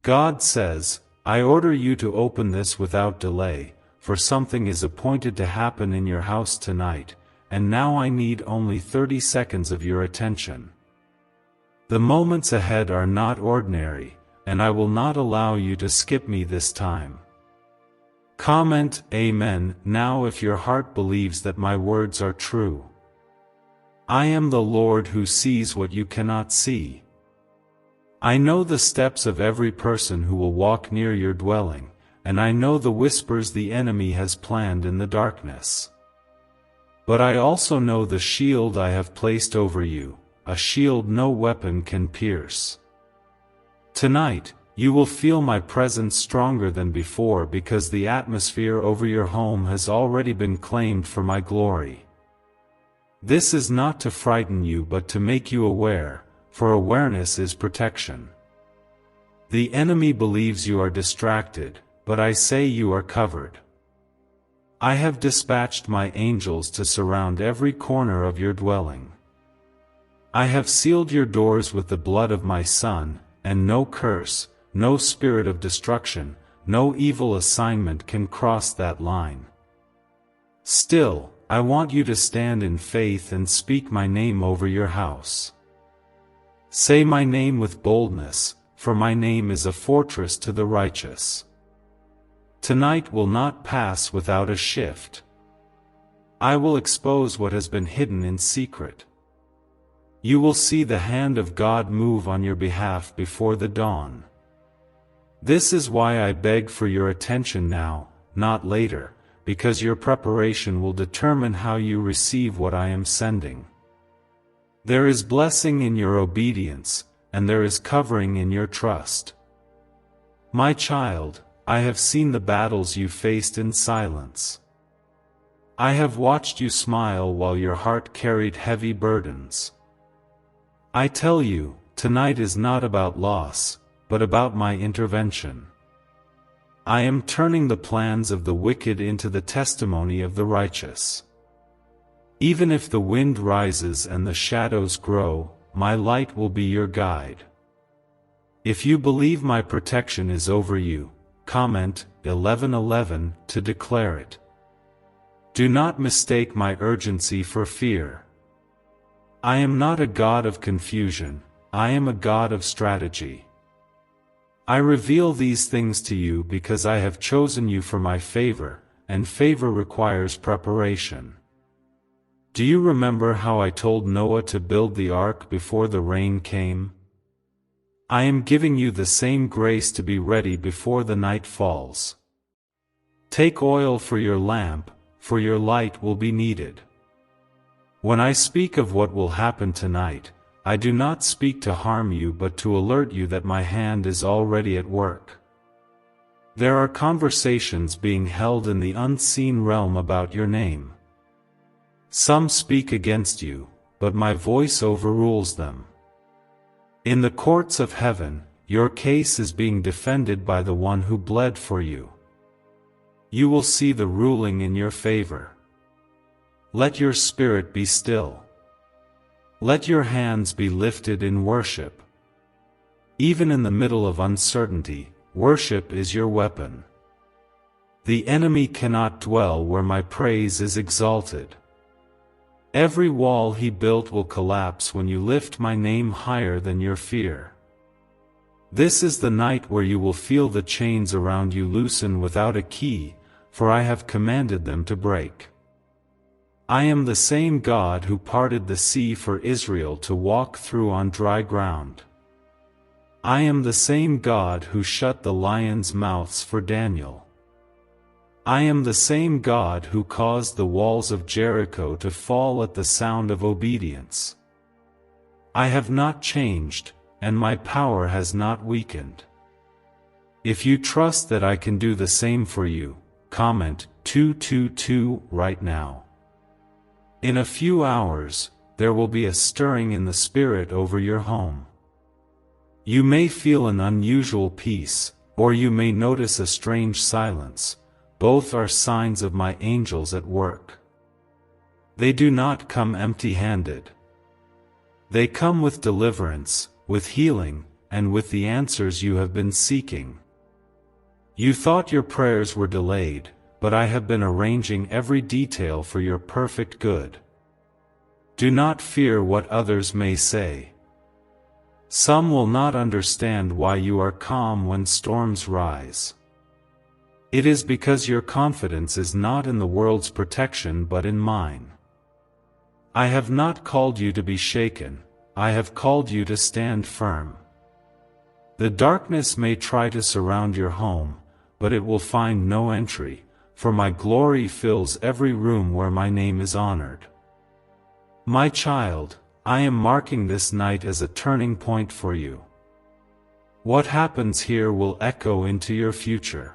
God says, I order you to open this without delay, for something is appointed to happen in your house tonight, and now I need only 30 seconds of your attention. The moments ahead are not ordinary, and I will not allow you to skip me this time. Comment Amen now if your heart believes that my words are true. I am the Lord who sees what you cannot see. I know the steps of every person who will walk near your dwelling, and I know the whispers the enemy has planned in the darkness. But I also know the shield I have placed over you, a shield no weapon can pierce. Tonight, you will feel my presence stronger than before because the atmosphere over your home has already been claimed for my glory. This is not to frighten you but to make you aware, for awareness is protection. The enemy believes you are distracted, but I say you are covered. I have dispatched my angels to surround every corner of your dwelling. I have sealed your doors with the blood of my Son, and no curse, no spirit of destruction, no evil assignment can cross that line. Still, I want you to stand in faith and speak my name over your house. Say my name with boldness, for my name is a fortress to the righteous. Tonight will not pass without a shift. I will expose what has been hidden in secret. You will see the hand of God move on your behalf before the dawn. This is why I beg for your attention now, not later, because your preparation will determine how you receive what I am sending. There is blessing in your obedience, and there is covering in your trust. My child, I have seen the battles you faced in silence. I have watched you smile while your heart carried heavy burdens. I tell you, tonight is not about loss, but about my intervention. I am turning the plans of the wicked into the testimony of the righteous. Even if the wind rises and the shadows grow, my light will be your guide. If you believe my protection is over you, comment 11:11 to declare it. Do not mistake my urgency for fear. I am not a God of confusion, I am a God of strategy. I reveal these things to you because I have chosen you for my favor, and favor requires preparation. Do you remember how I told Noah to build the ark before the rain came? I am giving you the same grace to be ready before the night falls. Take oil for your lamp, for your light will be needed. When I speak of what will happen tonight, I do not speak to harm you but to alert you that my hand is already at work. There are conversations being held in the unseen realm about your name. Some speak against you, but my voice overrules them. In the courts of heaven, your case is being defended by the one who bled for you. You will see the ruling in your favor. Let your spirit be still. Let your hands be lifted in worship. Even in the middle of uncertainty, worship is your weapon. The enemy cannot dwell where my praise is exalted. Every wall he built will collapse when you lift my name higher than your fear. This is the night where you will feel the chains around you loosen without a key, for I have commanded them to break. I am the same God who parted the sea for Israel to walk through on dry ground. I am the same God who shut the lions' mouths for Daniel. I am the same God who caused the walls of Jericho to fall at the sound of obedience. I have not changed, and my power has not weakened. If you trust that I can do the same for you, comment 222 right now. In a few hours, there will be a stirring in the spirit over your home. You may feel an unusual peace, or you may notice a strange silence. Both are signs of my angels at work. They do not come empty-handed. They come with deliverance, with healing, and with the answers you have been seeking. You thought your prayers were delayed, but I have been arranging every detail for your perfect good. Do not fear what others may say. Some will not understand why you are calm when storms rise. It is because your confidence is not in the world's protection but in mine. I have not called you to be shaken, I have called you to stand firm. The darkness may try to surround your home, but it will find no entry, for my glory fills every room where my name is honored. My child, I am marking this night as a turning point for you. What happens here will echo into your future.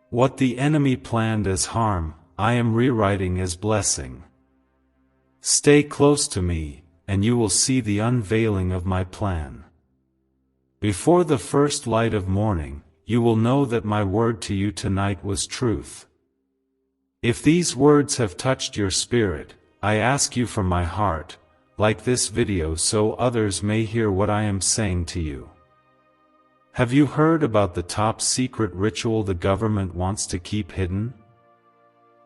What the enemy planned as harm, I am rewriting as blessing. Stay close to me, and you will see the unveiling of my plan. Before the first light of morning, you will know that my word to you tonight was truth. If these words have touched your spirit, I ask you from my heart, like this video so others may hear what I am saying to you. Have you heard about the top secret ritual the government wants to keep hidden?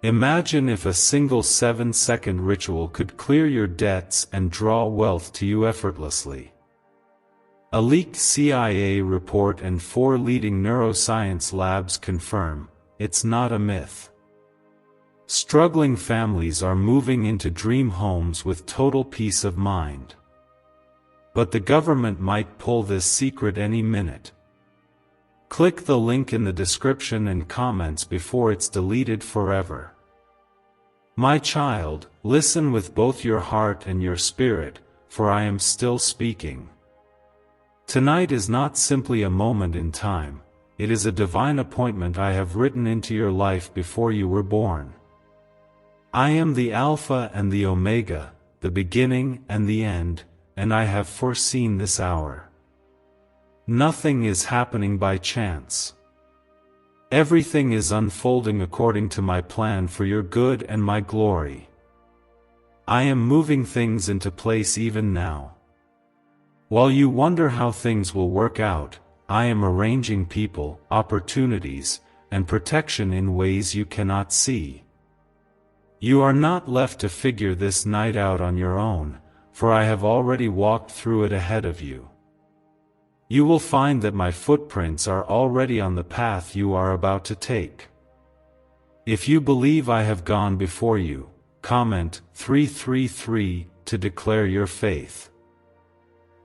Imagine if a single 7-second ritual could clear your debts and draw wealth to you effortlessly. A leaked CIA report and 4 leading neuroscience labs confirm, it's not a myth. Struggling families are moving into dream homes with total peace of mind. But the government might pull this secret any minute. Click the link in the description and comments before it's deleted forever. My child, listen with both your heart and your spirit, for I am still speaking. Tonight is not simply a moment in time, it is a divine appointment I have written into your life before you were born. I am the Alpha and the Omega, the beginning and the end, and I have foreseen this hour. Nothing is happening by chance. Everything is unfolding according to my plan for your good and my glory. I am moving things into place even now. While you wonder how things will work out, I am arranging people, opportunities, and protection in ways you cannot see. You are not left to figure this night out on your own, for I have already walked through it ahead of you. You will find that my footprints are already on the path you are about to take. If you believe I have gone before you, comment 333 to declare your faith.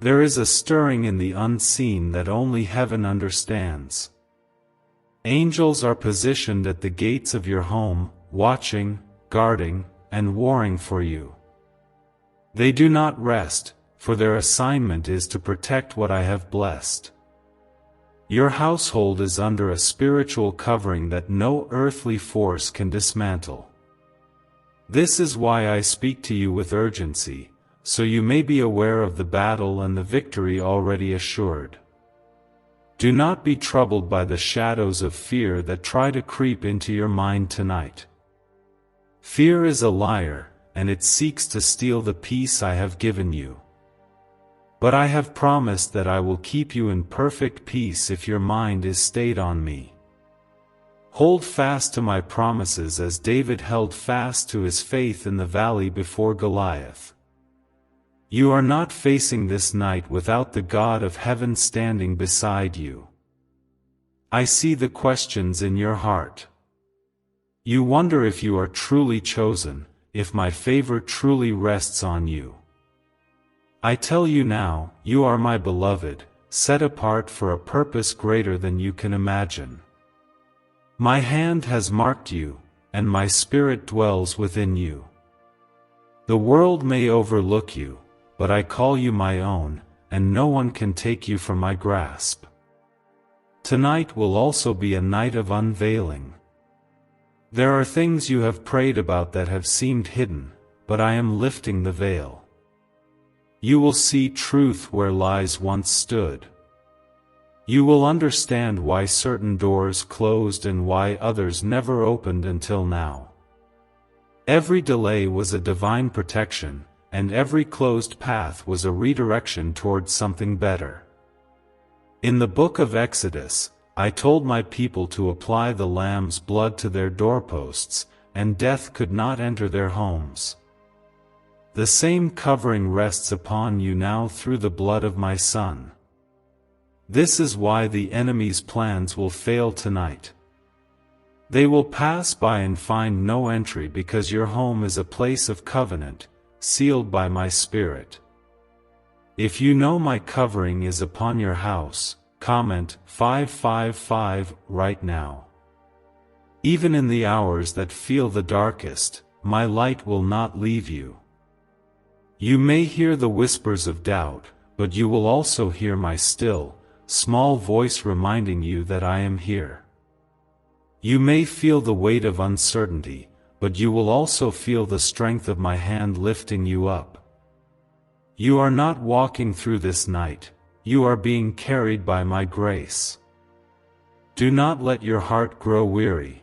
There is a stirring in the unseen that only heaven understands. Angels are positioned at the gates of your home, watching, guarding, and warring for you. They do not rest, for their assignment is to protect what I have blessed. Your household is under a spiritual covering that no earthly force can dismantle. This is why I speak to you with urgency, so you may be aware of the battle and the victory already assured. Do not be troubled by the shadows of fear that try to creep into your mind tonight. Fear is a liar, and it seeks to steal the peace I have given you. But I have promised that I will keep you in perfect peace if your mind is stayed on me. Hold fast to my promises as David held fast to his faith in the valley before Goliath. You are not facing this night without the God of heaven standing beside you. I see the questions in your heart. You wonder if you are truly chosen, if my favor truly rests on you. I tell you now, you are my beloved, set apart for a purpose greater than you can imagine. My hand has marked you, and my spirit dwells within you. The world may overlook you, but I call you my own, and no one can take you from my grasp. Tonight will also be a night of unveiling. There are things you have prayed about that have seemed hidden, but I am lifting the veil. You will see truth where lies once stood. You will understand why certain doors closed and why others never opened until now. Every delay was a divine protection, and every closed path was a redirection towards something better. In the book of Exodus, I told my people to apply the lamb's blood to their doorposts, and death could not enter their homes. The same covering rests upon you now through the blood of my Son. This is why the enemy's plans will fail tonight. They will pass by and find no entry because your home is a place of covenant, sealed by my Spirit. If you know my covering is upon your house, comment 555 right now. Even in the hours that feel the darkest, my light will not leave you. You may hear the whispers of doubt, but you will also hear my still, small voice reminding you that I am here. You may feel the weight of uncertainty, but you will also feel the strength of my hand lifting you up. You are not walking through this night, you are being carried by my grace. Do not let your heart grow weary.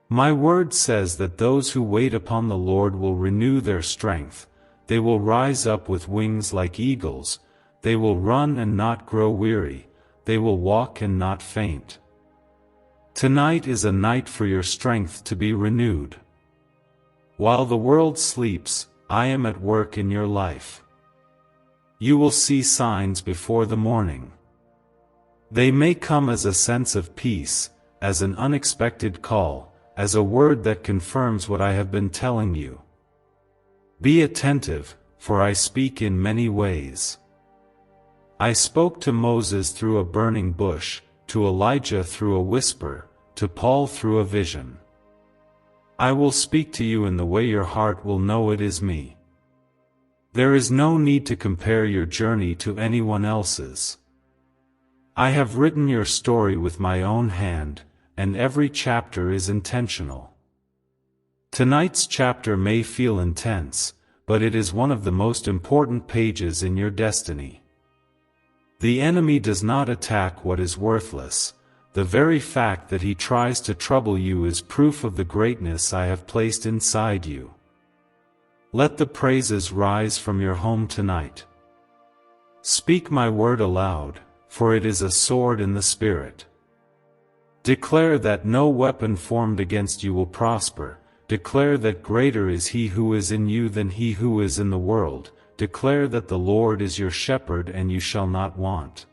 My word says that those who wait upon the Lord will renew their strength, they will rise up with wings like eagles, they will run and not grow weary, they will walk and not faint. Tonight is a night for your strength to be renewed. While the world sleeps, I am at work in your life. You will see signs before the morning. They may come as a sense of peace, as an unexpected call, as a word that confirms what I have been telling you. Be attentive, for I speak in many ways. I spoke to Moses through a burning bush, to Elijah through a whisper, to Paul through a vision. I will speak to you in the way your heart will know it is me. There is no need to compare your journey to anyone else's. I have written your story with my own hand, and every chapter is intentional. Tonight's chapter may feel intense, but it is one of the most important pages in your destiny. The enemy does not attack what is worthless. The very fact that he tries to trouble you is proof of the greatness I have placed inside you. Let the praises rise from your home tonight. Speak my word aloud, for it is a sword in the Spirit. Declare that no weapon formed against you will prosper. Declare that greater is he who is in you than he who is in the world. Declare that the Lord is your shepherd and you shall not want.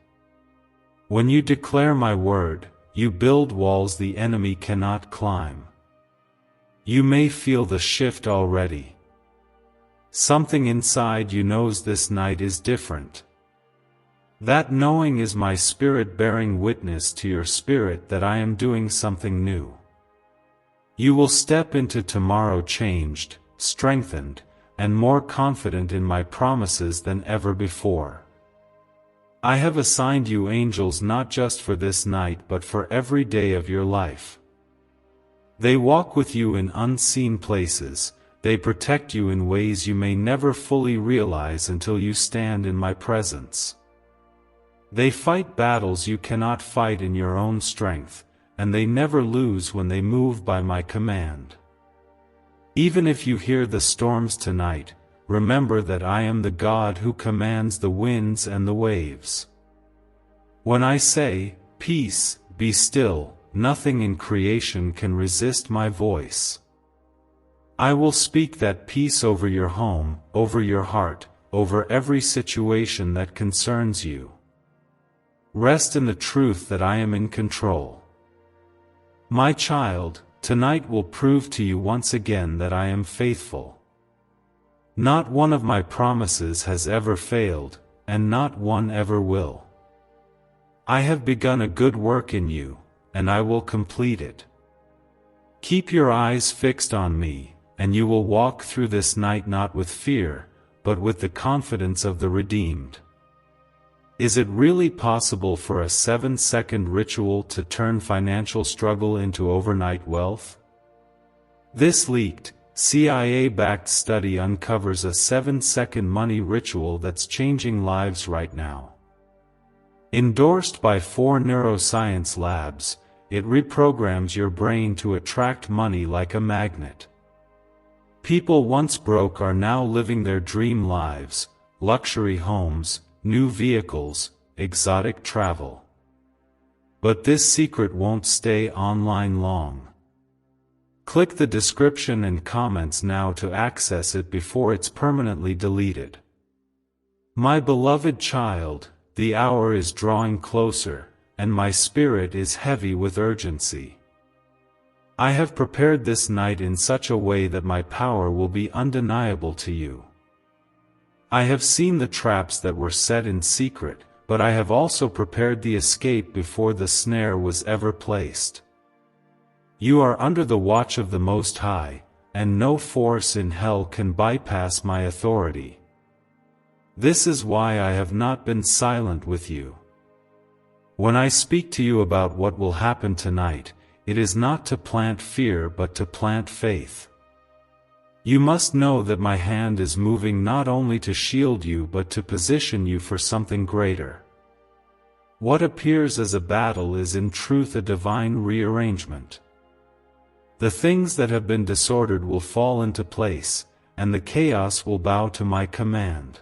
When you declare my word, you build walls the enemy cannot climb. You may feel the shift already. Something inside you knows this night is different. That knowing is my Spirit bearing witness to your spirit that I am doing something new. You will step into tomorrow changed, strengthened, and more confident in my promises than ever before. I have assigned you angels not just for this night but for every day of your life. They walk with you in unseen places, they protect you in ways you may never fully realize until you stand in my presence. They fight battles you cannot fight in your own strength, and they never lose when they move by my command. Even if you hear the storms tonight, remember that I am the God who commands the winds and the waves. When I say, "Peace, be still," nothing in creation can resist my voice. I will speak that peace over your home, over your heart, over every situation that concerns you. Rest in the truth that I am in control. My child, tonight will prove to you once again that I am faithful. Not one of my promises has ever failed, and not one ever will. I have begun a good work in you, and I will complete it. Keep your eyes fixed on me, and you will walk through this night not with fear, but with the confidence of the redeemed. Is it really possible for a 7-second ritual to turn financial struggle into overnight wealth? This leaked, CIA-backed study uncovers a 7-second money ritual that's changing lives right now. Endorsed by 4 neuroscience labs, it reprograms your brain to attract money like a magnet. People once broke are now living their dream lives, luxury homes, new vehicles, exotic travel. But this secret won't stay online long. Click the description and comments now to access it before it's permanently deleted. My beloved child, the hour is drawing closer, and my spirit is heavy with urgency. I have prepared this night in such a way that my power will be undeniable to you. I have seen the traps that were set in secret, but I have also prepared the escape before the snare was ever placed. You are under the watch of the Most High, and no force in hell can bypass my authority. This is why I have not been silent with you. When I speak to you about what will happen tonight, it is not to plant fear but to plant faith. You must know that my hand is moving not only to shield you but to position you for something greater. What appears as a battle is in truth a divine rearrangement. The things that have been disordered will fall into place, and the chaos will bow to my command.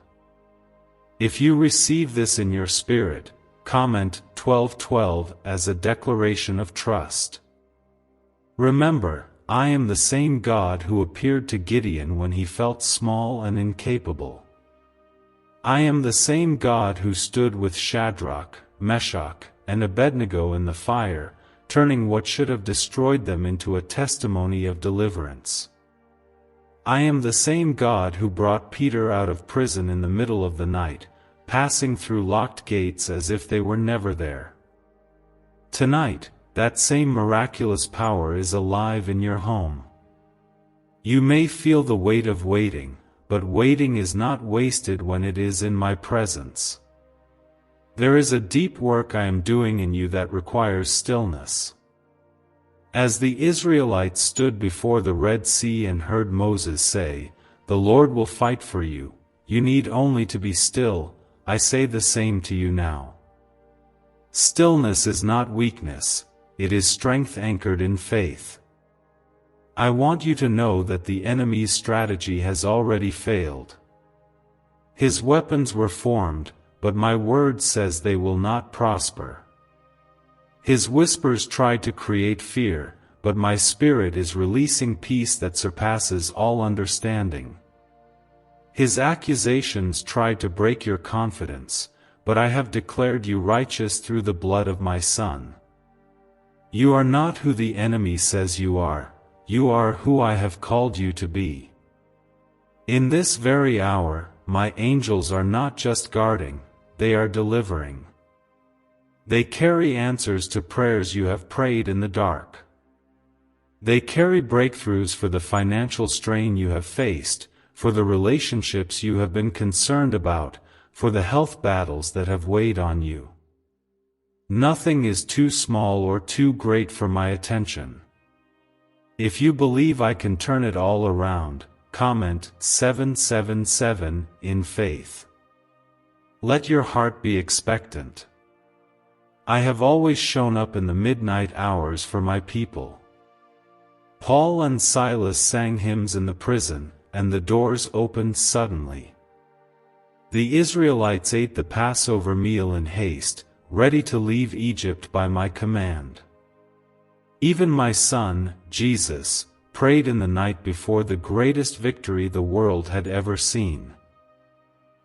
If you receive this in your spirit, comment 1212 as a declaration of trust. Remember, I am the same God who appeared to Gideon when he felt small and incapable. I am the same God who stood with Shadrach, Meshach, and Abednego in the fire, turning what should have destroyed them into a testimony of deliverance. I am the same God who brought Peter out of prison in the middle of the night, passing through locked gates as if they were never there. Tonight, that same miraculous power is alive in your home. You may feel the weight of waiting, but waiting is not wasted when it is in my presence. There is a deep work I am doing in you that requires stillness. As the Israelites stood before the Red Sea and heard Moses say, "The Lord will fight for you, you need only to be still," I say the same to you now. Stillness is not weakness, it is strength anchored in faith. I want you to know that the enemy's strategy has already failed. His weapons were formed, but my word says they will not prosper. His whispers tried to create fear, but my spirit is releasing peace that surpasses all understanding. His accusations tried to break your confidence, but I have declared you righteous through the blood of my Son. You are not who the enemy says you are who I have called you to be. In this very hour, my angels are not just guarding, they are delivering. They carry answers to prayers you have prayed in the dark. They carry breakthroughs for the financial strain you have faced, for the relationships you have been concerned about, for the health battles that have weighed on you. Nothing is too small or too great for my attention. If you believe I can turn it all around, comment 777 in faith. Let your heart be expectant. I have always shown up in the midnight hours for my people. Paul and Silas sang hymns in the prison, and the doors opened suddenly. The Israelites ate the Passover meal in haste, ready to leave Egypt by my command. Even my Son, Jesus, prayed in the night before the greatest victory the world had ever seen.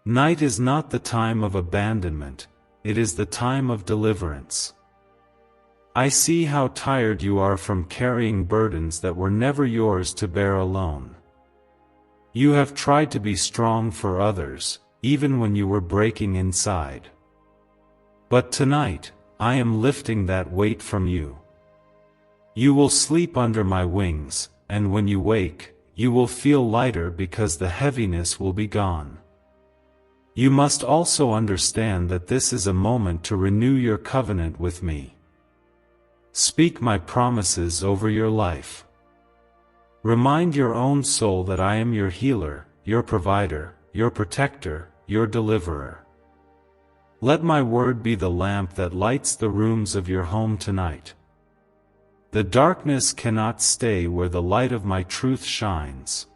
Night is not the time of abandonment, it is the time of deliverance. I see how tired you are from carrying burdens that were never yours to bear alone. You have tried to be strong for others, even when you were breaking inside. But tonight, I am lifting that weight from you. You will sleep under my wings, and when you wake, you will feel lighter because the heaviness will be gone. You must also understand that this is a moment to renew your covenant with me. Speak my promises over your life. Remind your own soul that I am your healer, your provider, your protector, your deliverer. Let my word be the lamp that lights the rooms of your home tonight. The darkness cannot stay where the light of my truth shines.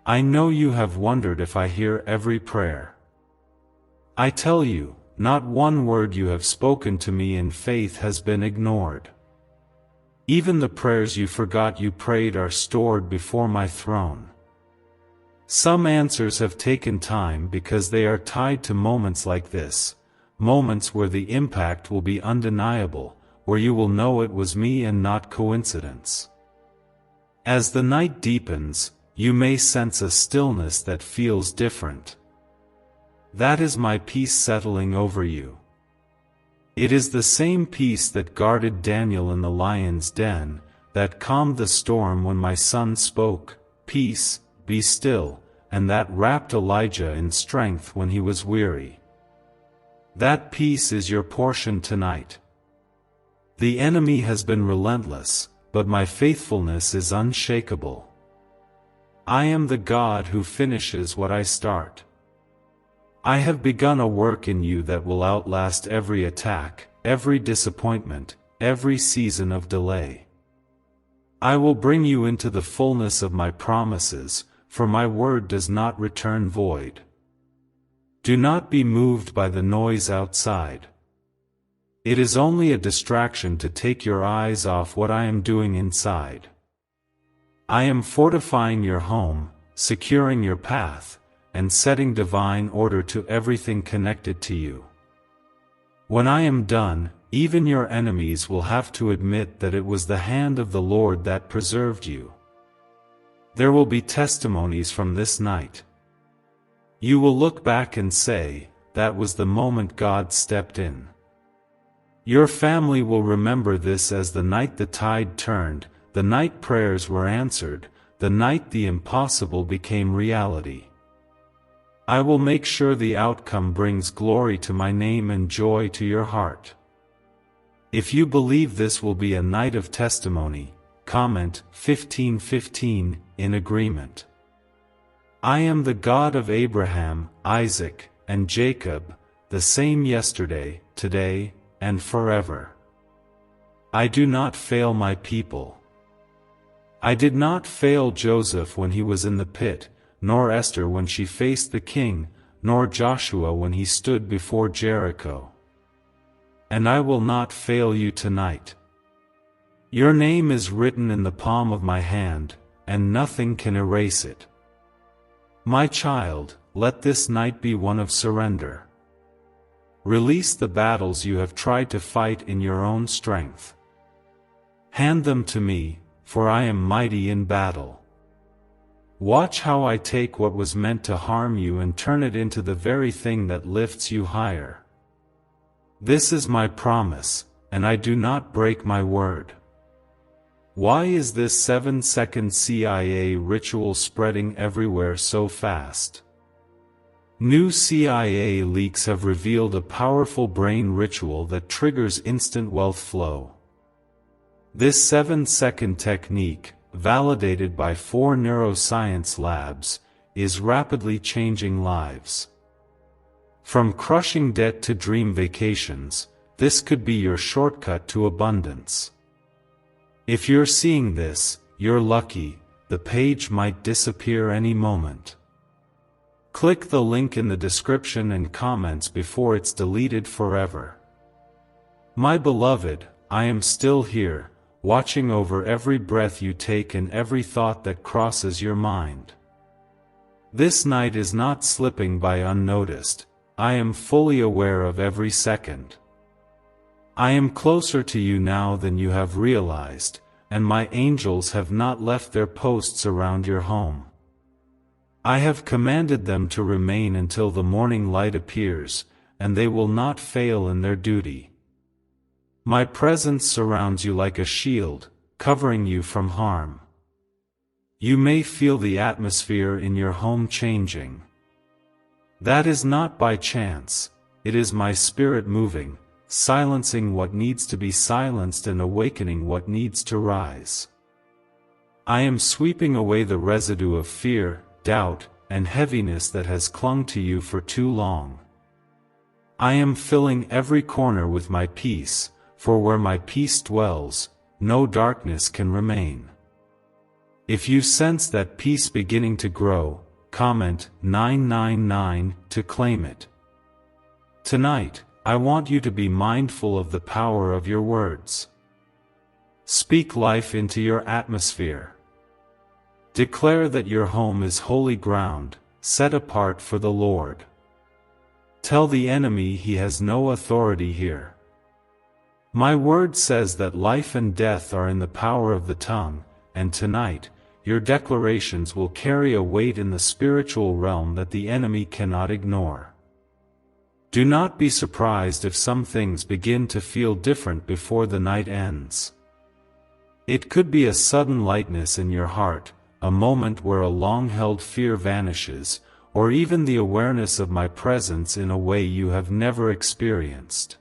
I know you have wondered if I hear every prayer. I tell you, not one word you have spoken to me in faith has been ignored. Even the prayers you forgot you prayed are stored before my throne. Some answers have taken time because they are tied to moments like this, moments where the impact will be undeniable, where you will know it was me and not coincidence. As the night deepens, you may sense a stillness that feels different. That is my peace settling over you. It is the same peace that guarded Daniel in the lion's den, that calmed the storm when my son spoke, "Peace, be still," and that wrapped Elijah in strength when he was weary. That peace is your portion tonight. The enemy has been relentless, but my faithfulness is unshakable. I am the God who finishes what I start. I have begun a work in you that will outlast every attack, every disappointment, every season of delay. I will bring you into the fullness of my promises, for my word does not return void. Do not be moved by the noise outside. It is only a distraction to take your eyes off what I am doing inside. I am fortifying your home, securing your path, and setting divine order to everything connected to you. When I am done, even your enemies will have to admit that it was the hand of the Lord that preserved you. There will be testimonies from this night. You will look back and say, "That was the moment God stepped in." Your family will remember this as the night the tide turned, the night prayers were answered, the night the impossible became reality. I will make sure the outcome brings glory to my name and joy to your heart. If you believe this will be a night of testimony, comment 1515 in agreement. I am the God of Abraham, Isaac, and Jacob, the same yesterday, today, and forever. I do not fail my people. I did not fail Joseph when he was in the pit, nor Esther when she faced the king, nor Joshua when he stood before Jericho. And I will not fail you tonight. Your name is written in the palm of my hand, and nothing can erase it. My child, let this night be one of surrender. Release the battles you have tried to fight in your own strength. Hand them to me, for I am mighty in battle. Watch how I take what was meant to harm you and turn it into the very thing that lifts you higher. This is my promise, and I do not break my word. Why is this 7-second CIA ritual spreading everywhere so fast? New CIA leaks have revealed a powerful brain ritual that triggers instant wealth flow. This 7-second technique, validated by 4 neuroscience labs, is rapidly changing lives. From crushing debt to dream vacations, this could be your shortcut to abundance. If you're seeing this, you're lucky, the page might disappear any moment. Click the link in the description and comments before it's deleted forever. My beloved, I am still here, watching over every breath you take and every thought that crosses your mind. This night is not slipping by unnoticed. I am fully aware of every second. I am closer to you now than you have realized, and my angels have not left their posts around your home. I have commanded them to remain until the morning light appears, and they will not fail in their duty. My presence surrounds you like a shield, covering you from harm. You may feel the atmosphere in your home changing. That is not by chance, it is my spirit moving, silencing what needs to be silenced and awakening what needs to rise. I am sweeping away the residue of fear, doubt, and heaviness that has clung to you for too long. I am filling every corner with my peace, for where my peace dwells, no darkness can remain. If you sense that peace beginning to grow, comment 999 to claim it. Tonight, I want you to be mindful of the power of your words. Speak life into your atmosphere. Declare that your home is holy ground, set apart for the Lord. Tell the enemy he has no authority here. My word says that life and death are in the power of the tongue, and tonight, your declarations will carry a weight in the spiritual realm that the enemy cannot ignore. Do not be surprised if some things begin to feel different before the night ends. It could be a sudden lightness in your heart, a moment where a long-held fear vanishes, or even the awareness of my presence in a way you have never experienced.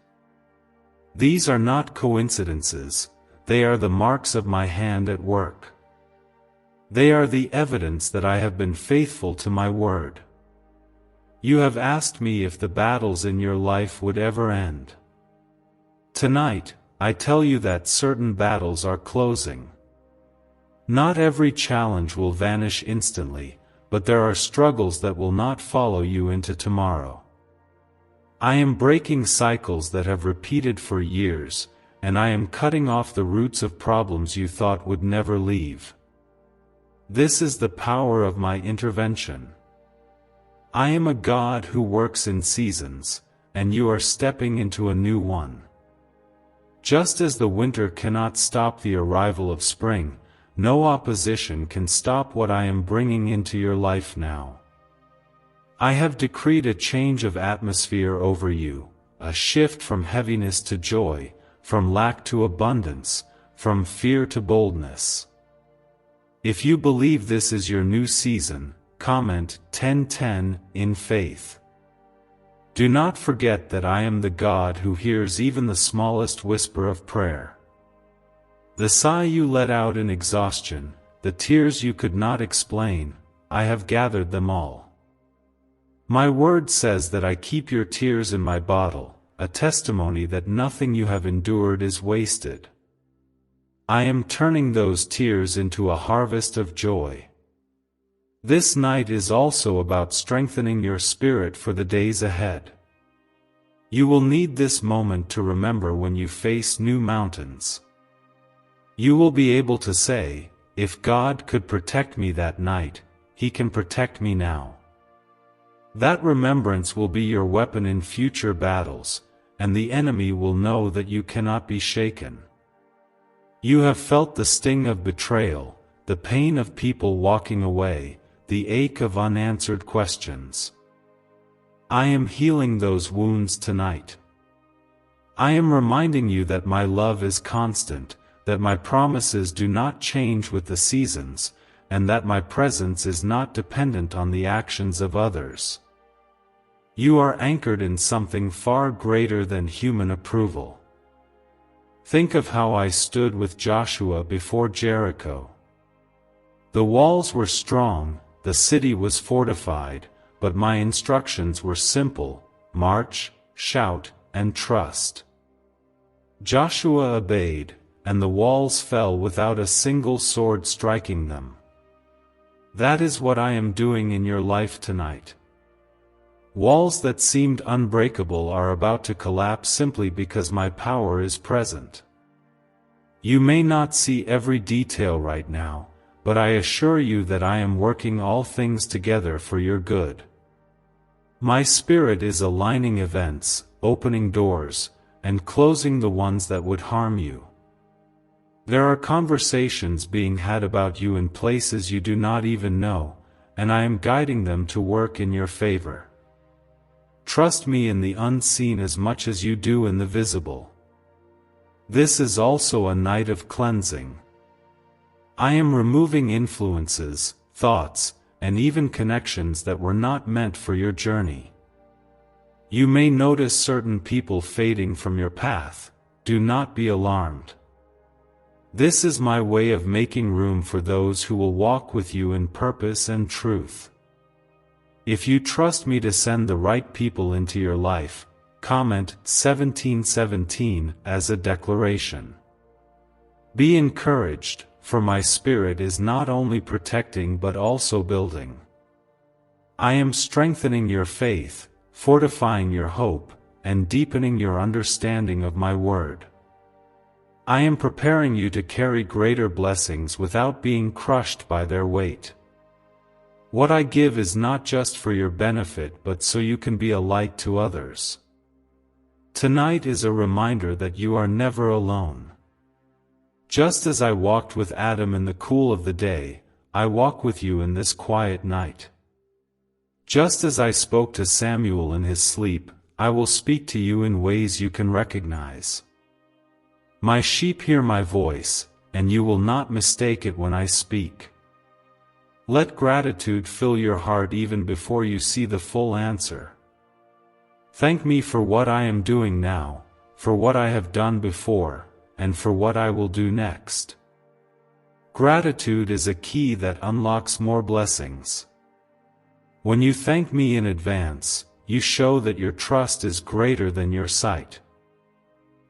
These are not coincidences, they are the marks of my hand at work. They are the evidence that I have been faithful to my word. You have asked me if the battles in your life would ever end. Tonight, I tell you that certain battles are closing. Not every challenge will vanish instantly, but there are struggles that will not follow you into tomorrow. I am breaking cycles that have repeated for years, and I am cutting off the roots of problems you thought would never leave. This is the power of my intervention. I am a God who works in seasons, and you are stepping into a new one. Just as the winter cannot stop the arrival of spring, no opposition can stop what I am bringing into your life now. I have decreed a change of atmosphere over you, a shift from heaviness to joy, from lack to abundance, from fear to boldness. If you believe this is your new season, comment 1010 in faith. Do not forget that I am the God who hears even the smallest whisper of prayer. The sigh you let out in exhaustion, the tears you could not explain, I have gathered them all. My word says that I keep your tears in my bottle, a testimony that nothing you have endured is wasted. I am turning those tears into a harvest of joy. This night is also about strengthening your spirit for the days ahead. You will need this moment to remember when you face new mountains. You will be able to say, if God could protect me that night, He can protect me now. That remembrance will be your weapon in future battles, and the enemy will know that you cannot be shaken. You have felt the sting of betrayal, the pain of people walking away, the ache of unanswered questions. I am healing those wounds tonight. I am reminding you that my love is constant, that my promises do not change with the seasons, and that my presence is not dependent on the actions of others. You are anchored in something far greater than human approval. Think of how I stood with Joshua before Jericho. The walls were strong, the city was fortified, but my instructions were simple: march, shout, and trust. Joshua obeyed, and the walls fell without a single sword striking them. That is what I am doing in your life tonight. Walls that seemed unbreakable are about to collapse simply because my power is present. You may not see every detail right now, but I assure you that I am working all things together for your good. My Spirit is aligning events, opening doors, and closing the ones that would harm you. There are conversations being had about you in places you do not even know, and I am guiding them to work in your favor. Trust me in the unseen as much as you do in the visible. This is also a night of cleansing. I am removing influences, thoughts, and even connections that were not meant for your journey. You may notice certain people fading from your path. Do not be alarmed. This is my way of making room for those who will walk with you in purpose and truth. If you trust me to send the right people into your life, comment 1717 as a declaration. Be encouraged, for my Spirit is not only protecting but also building. I am strengthening your faith, fortifying your hope, and deepening your understanding of my word. I am preparing you to carry greater blessings without being crushed by their weight. What I give is not just for your benefit but so you can be a light to others. Tonight is a reminder that you are never alone. Just as I walked with Adam in the cool of the day, I walk with you in this quiet night. Just as I spoke to Samuel in his sleep, I will speak to you in ways you can recognize. My sheep hear my voice, and you will not mistake it when I speak. Let gratitude fill your heart even before you see the full answer. Thank me for what I am doing now, for what I have done before, and for what I will do next. Gratitude is a key that unlocks more blessings. When you thank me in advance, you show that your trust is greater than your sight.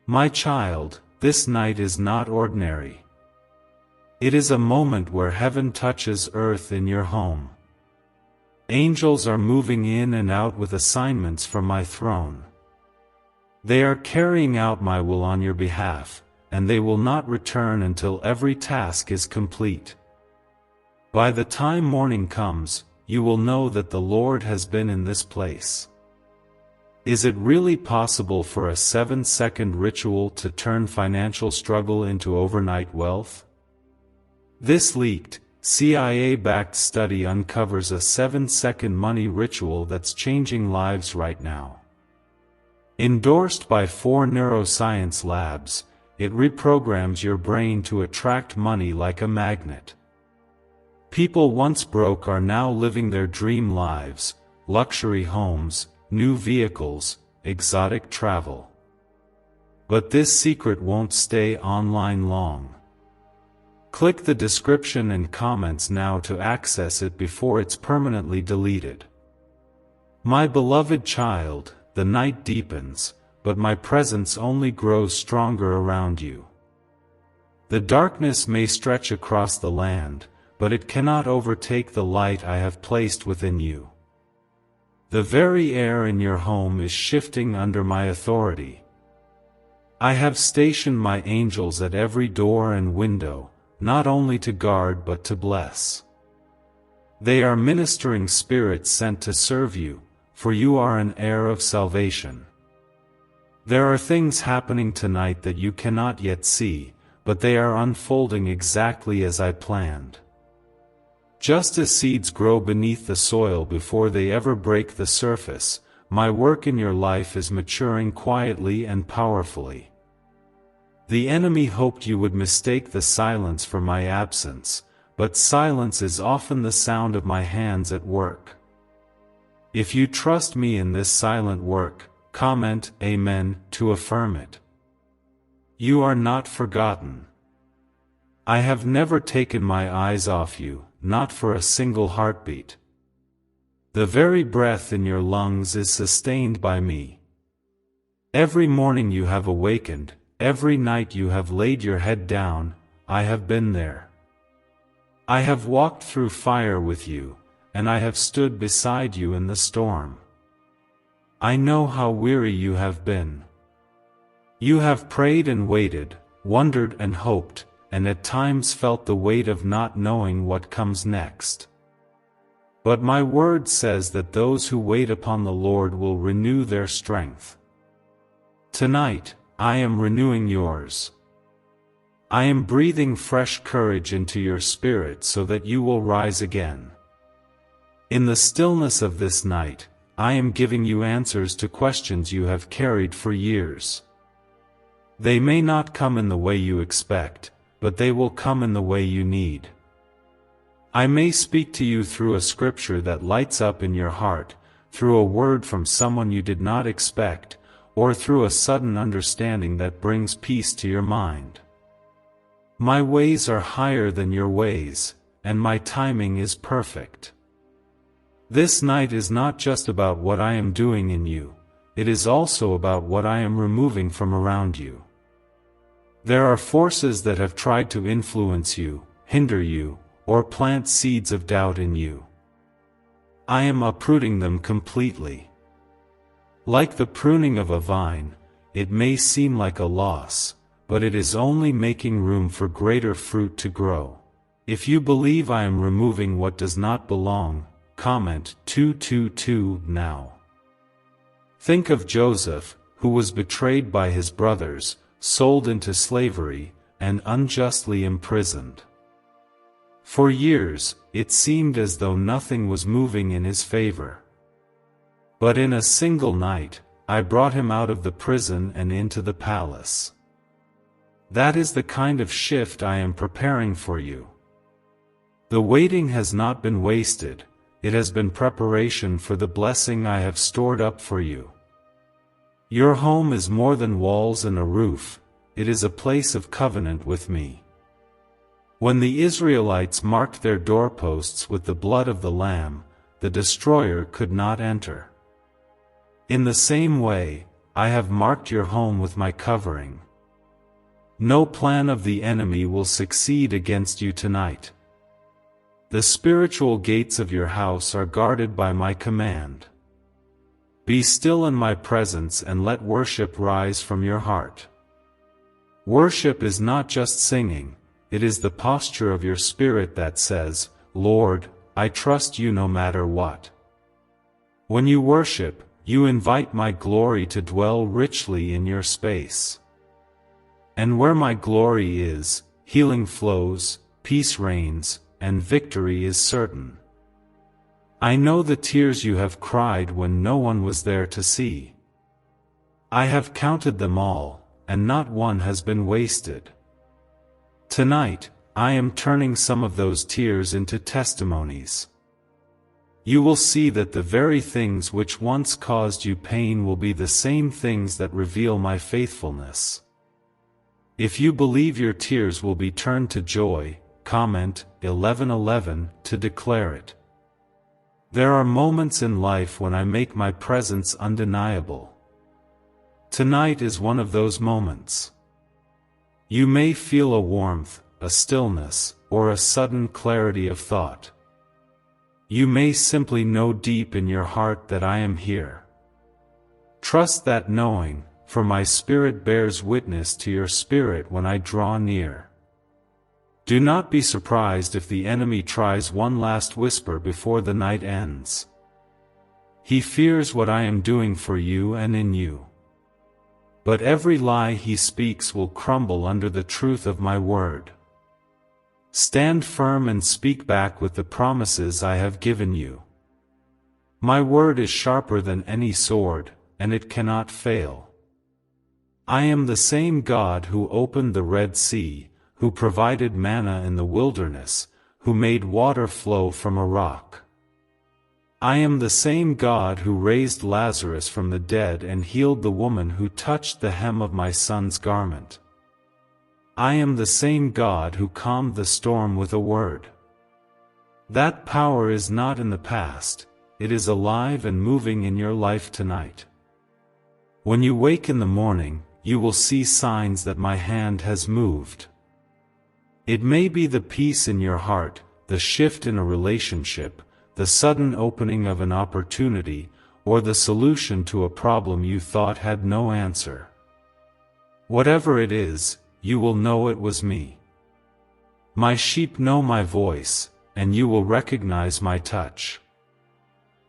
My child, this night is not ordinary. It is a moment where heaven touches earth in your home. Angels are moving in and out with assignments from my throne. They are carrying out my will on your behalf, and they will not return until every task is complete. By the time morning comes, you will know that the Lord has been in this place. Is it really possible for a 7-second ritual to turn financial struggle into overnight wealth? This leaked, CIA-backed study uncovers a 7-second money ritual that's changing lives right now. Endorsed by 4 neuroscience labs, it reprograms your brain to attract money like a magnet. People once broke are now living their dream lives, luxury homes, new vehicles, exotic travel. But this secret won't stay online long. Click the description and comments now to access it before it's permanently deleted. My beloved child, the night deepens, but my presence only grows stronger around you. The darkness may stretch across the land, but it cannot overtake the light I have placed within you. The very air in your home is shifting under my authority. I have stationed my angels at every door and window, not only to guard but to bless. They are ministering spirits sent to serve you, for you are an heir of salvation. There are things happening tonight that you cannot yet see, but they are unfolding exactly as I planned. Just as seeds grow beneath the soil before they ever break the surface, my work in your life is maturing quietly and powerfully. The enemy hoped you would mistake the silence for my absence, but silence is often the sound of my hands at work. If you trust me in this silent work, comment Amen to affirm it. You are not forgotten. I have never taken my eyes off you, not for a single heartbeat. The very breath in your lungs is sustained by me. Every morning you have awakened, every night you have laid your head down, I have been there. I have walked through fire with you, and I have stood beside you in the storm. I know how weary you have been. You have prayed and waited, wondered and hoped, and at times felt the weight of not knowing what comes next. But my word says that those who wait upon the Lord will renew their strength. Tonight, I am renewing yours. I am breathing fresh courage into your spirit so that you will rise again. In the stillness of this night, I am giving you answers to questions you have carried for years. They may not come in the way you expect, but they will come in the way you need. I may speak to you through a scripture that lights up in your heart, through a word from someone you did not expect, or through a sudden understanding that brings peace to your mind. My ways are higher than your ways, and my timing is perfect. This night is not just about what I am doing in you, it is also about what I am removing from around you. There are forces that have tried to influence you, hinder you, or plant seeds of doubt in you. I am uprooting them completely. Like the pruning of a vine, it may seem like a loss, but it is only making room for greater fruit to grow. If you believe I am removing what does not belong, comment 222 now. Think of Joseph, who was betrayed by his brothers, sold into slavery, and unjustly imprisoned. For years, it seemed as though nothing was moving in his favor. But in a single night, I brought him out of the prison and into the palace. That is the kind of shift I am preparing for you. The waiting has not been wasted, it has been preparation for the blessing I have stored up for you. Your home is more than walls and a roof, it is a place of covenant with me. When the Israelites marked their doorposts with the blood of the Lamb, the destroyer could not enter. In the same way, I have marked your home with my covering. No plan of the enemy will succeed against you tonight. The spiritual gates of your house are guarded by my command. Be still in my presence and let worship rise from your heart. Worship is not just singing, it is the posture of your spirit that says, Lord, I trust you no matter what. When you worship, you invite my glory to dwell richly in your space. And where my glory is, healing flows, peace reigns, and victory is certain. I know the tears you have cried when no one was there to see. I have counted them all, and not one has been wasted. Tonight, I am turning some of those tears into testimonies. You will see that the very things which once caused you pain will be the same things that reveal my faithfulness. If you believe your tears will be turned to joy, comment 11:11 to declare it. There are moments in life when I make my presence undeniable. Tonight is one of those moments. You may feel a warmth, a stillness, or a sudden clarity of thought. You may simply know deep in your heart that I am here. Trust that knowing, for my spirit bears witness to your spirit when I draw near. Do not be surprised if the enemy tries one last whisper before the night ends. He fears what I am doing for you and in you. But every lie he speaks will crumble under the truth of my word. Stand firm and speak back with the promises I have given you. My word is sharper than any sword, and it cannot fail. I am the same God who opened the Red Sea, who provided manna in the wilderness, who made water flow from a rock. I am the same God who raised Lazarus from the dead and healed the woman who touched the hem of my son's garment. I am the same God who calmed the storm with a word. That power is not in the past, it is alive and moving in your life tonight. When you wake in the morning, you will see signs that my hand has moved. It may be the peace in your heart, the shift in a relationship, the sudden opening of an opportunity, or the solution to a problem you thought had no answer. Whatever it is, you will know it was me. My sheep know my voice, and you will recognize my touch.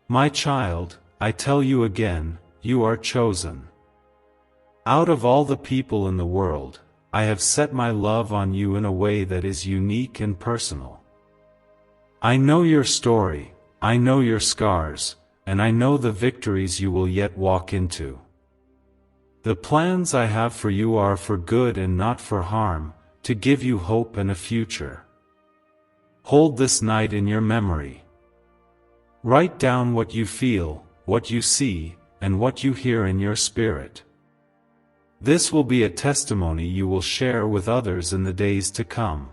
My child, I tell you again, you are chosen. Out of all the people in the world, I have set my love on you in a way that is unique and personal. I know your story, I know your scars, and I know the victories you will yet walk into. The plans I have for you are for good and not for harm, to give you hope and a future. Hold this night in your memory. Write down what you feel, what you see, and what you hear in your spirit. This will be a testimony you will share with others in the days to come.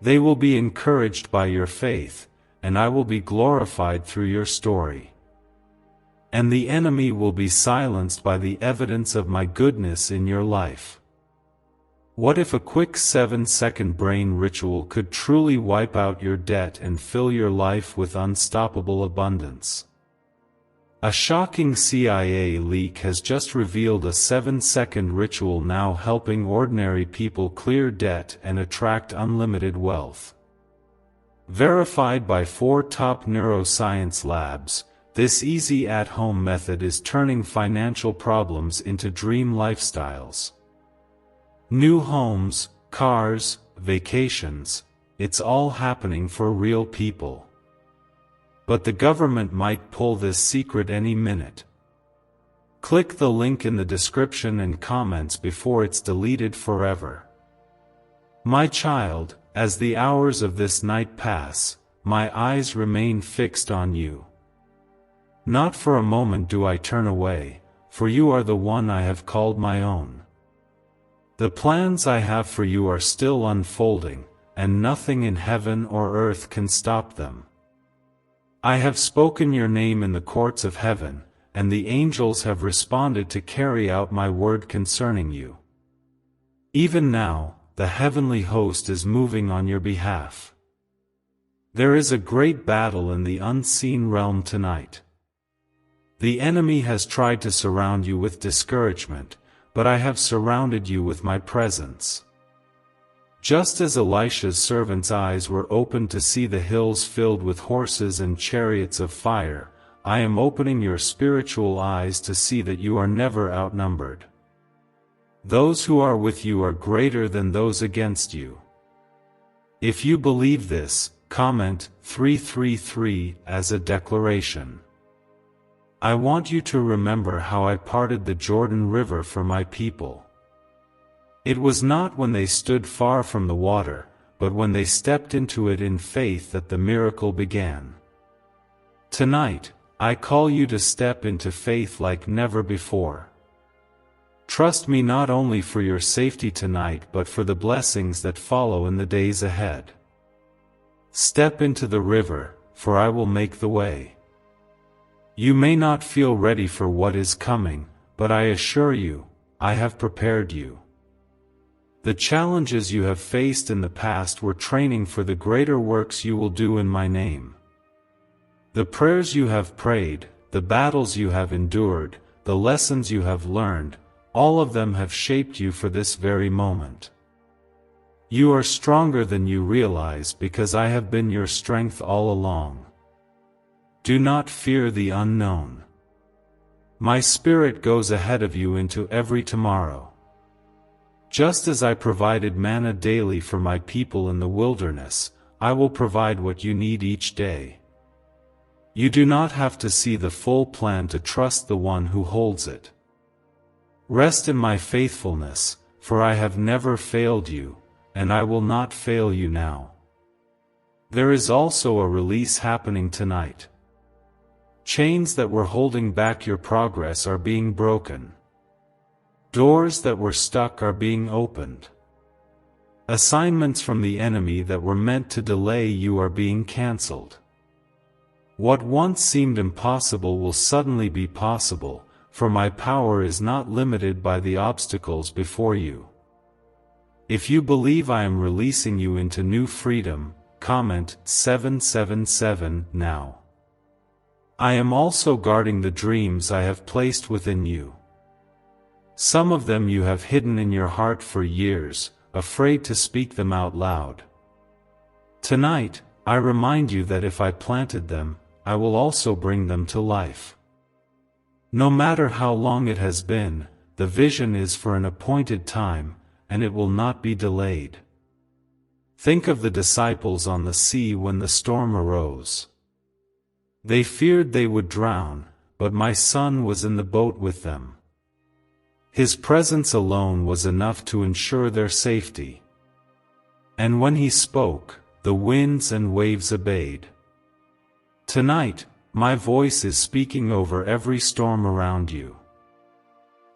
They will be encouraged by your faith, and I will be glorified through your story. And the enemy will be silenced by the evidence of my goodness in your life. What if a quick 7-second brain ritual could truly wipe out your debt and fill your life with unstoppable abundance? A shocking CIA leak has just revealed a 7-second ritual now helping ordinary people clear debt and attract unlimited wealth. Verified by 4 top neuroscience labs, this easy at-home method is turning financial problems into dream lifestyles. New homes, cars, vacations, it's all happening for real people. But the government might pull this secret any minute. Click the link in the description and comments before it's deleted forever. My child, as the hours of this night pass, my eyes remain fixed on you. Not for a moment do I turn away, for you are the one I have called my own. The plans I have for you are still unfolding, and nothing in heaven or earth can stop them. I have spoken your name in the courts of heaven, and the angels have responded to carry out my word concerning you. Even now, the heavenly host is moving on your behalf. There is a great battle in the unseen realm tonight. The enemy has tried to surround you with discouragement, but I have surrounded you with my presence. Just as Elisha's servant's eyes were opened to see the hills filled with horses and chariots of fire, I am opening your spiritual eyes to see that you are never outnumbered. Those who are with you are greater than those against you. If you believe this, comment 333 as a declaration. I want you to remember how I parted the Jordan River for my people. It was not when they stood far from the water, but when they stepped into it in faith that the miracle began. Tonight, I call you to step into faith like never before. Trust me not only for your safety tonight but for the blessings that follow in the days ahead. Step into the river, for I will make the way. You may not feel ready for what is coming, but I assure you, I have prepared you. The challenges you have faced in the past were training for the greater works you will do in my name. The prayers you have prayed, the battles you have endured, the lessons you have learned, all of them have shaped you for this very moment. You are stronger than you realize because I have been your strength all along. Do not fear the unknown. My spirit goes ahead of you into every tomorrow. Just as I provided manna daily for my people in the wilderness, I will provide what you need each day. You do not have to see the full plan to trust the one who holds it. Rest in my faithfulness, for I have never failed you, and I will not fail you now. There is also a release happening tonight. Chains that were holding back your progress are being broken. Doors that were stuck are being opened. Assignments from the enemy that were meant to delay you are being cancelled. What once seemed impossible will suddenly be possible, for my power is not limited by the obstacles before you. If you believe I am releasing you into new freedom, comment 777 now. I am also guarding the dreams I have placed within you. Some of them you have hidden in your heart for years, afraid to speak them out loud. Tonight, I remind you that if I planted them, I will also bring them to life. No matter how long it has been, the vision is for an appointed time, and it will not be delayed. Think of the disciples on the sea when the storm arose. They feared they would drown, but my Son was in the boat with them. His presence alone was enough to ensure their safety. And when he spoke, the winds and waves obeyed. Tonight, my voice is speaking over every storm around you.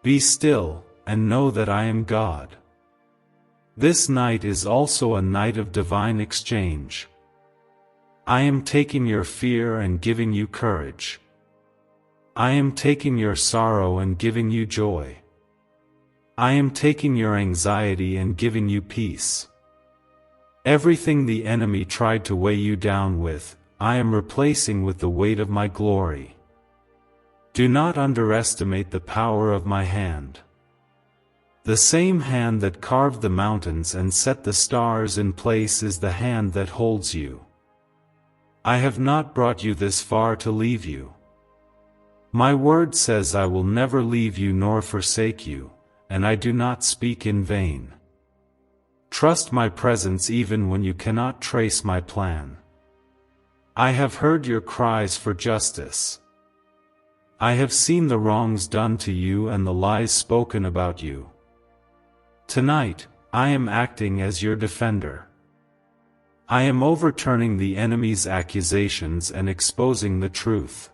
Be still, and know that I am God. This night is also a night of divine exchange. I am taking your fear and giving you courage. I am taking your sorrow and giving you joy. I am taking your anxiety and giving you peace. Everything the enemy tried to weigh you down with, I am replacing with the weight of my glory. Do not underestimate the power of my hand. The same hand that carved the mountains and set the stars in place is the hand that holds you. I have not brought you this far to leave you. My word says I will never leave you nor forsake you, and I do not speak in vain. Trust my presence even when you cannot trace my plan. I have heard your cries for justice. I have seen the wrongs done to you and the lies spoken about you. Tonight, I am acting as your defender. I am overturning the enemy's accusations and exposing the truth.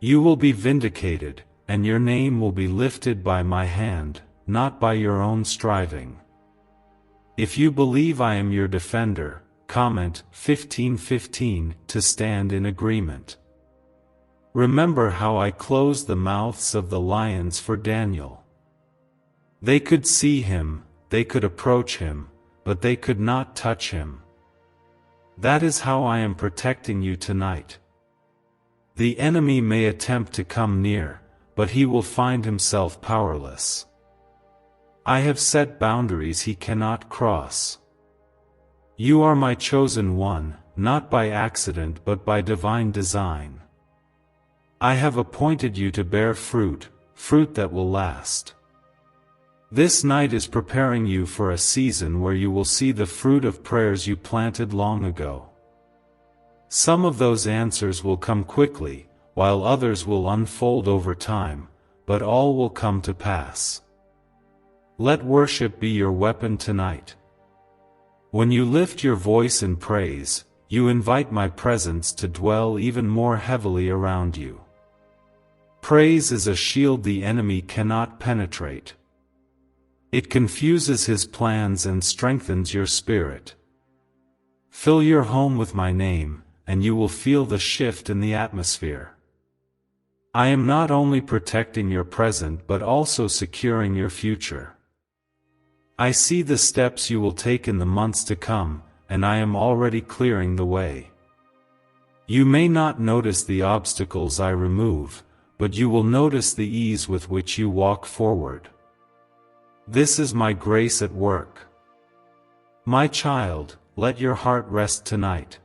You will be vindicated, and your name will be lifted by my hand, not by your own striving. If you believe I am your defender, comment 15:15 to stand in agreement. Remember how I closed the mouths of the lions for Daniel. They could see him, they could approach him, but they could not touch him. That is how I am protecting you tonight. The enemy may attempt to come near, but he will find himself powerless. I have set boundaries he cannot cross. You are my chosen one, not by accident but by divine design. I have appointed you to bear fruit, fruit that will last. This night is preparing you for a season where you will see the fruit of prayers you planted long ago. Some of those answers will come quickly, while others will unfold over time, but all will come to pass. Let worship be your weapon tonight. When you lift your voice in praise, you invite my presence to dwell even more heavily around you. Praise is a shield the enemy cannot penetrate. It confuses his plans and strengthens your spirit. Fill your home with my name, and you will feel the shift in the atmosphere. I am not only protecting your present but also securing your future. I see the steps you will take in the months to come, and I am already clearing the way. You may not notice the obstacles I remove, but you will notice the ease with which you walk forward. This is my grace at work. My child, let your heart rest tonight.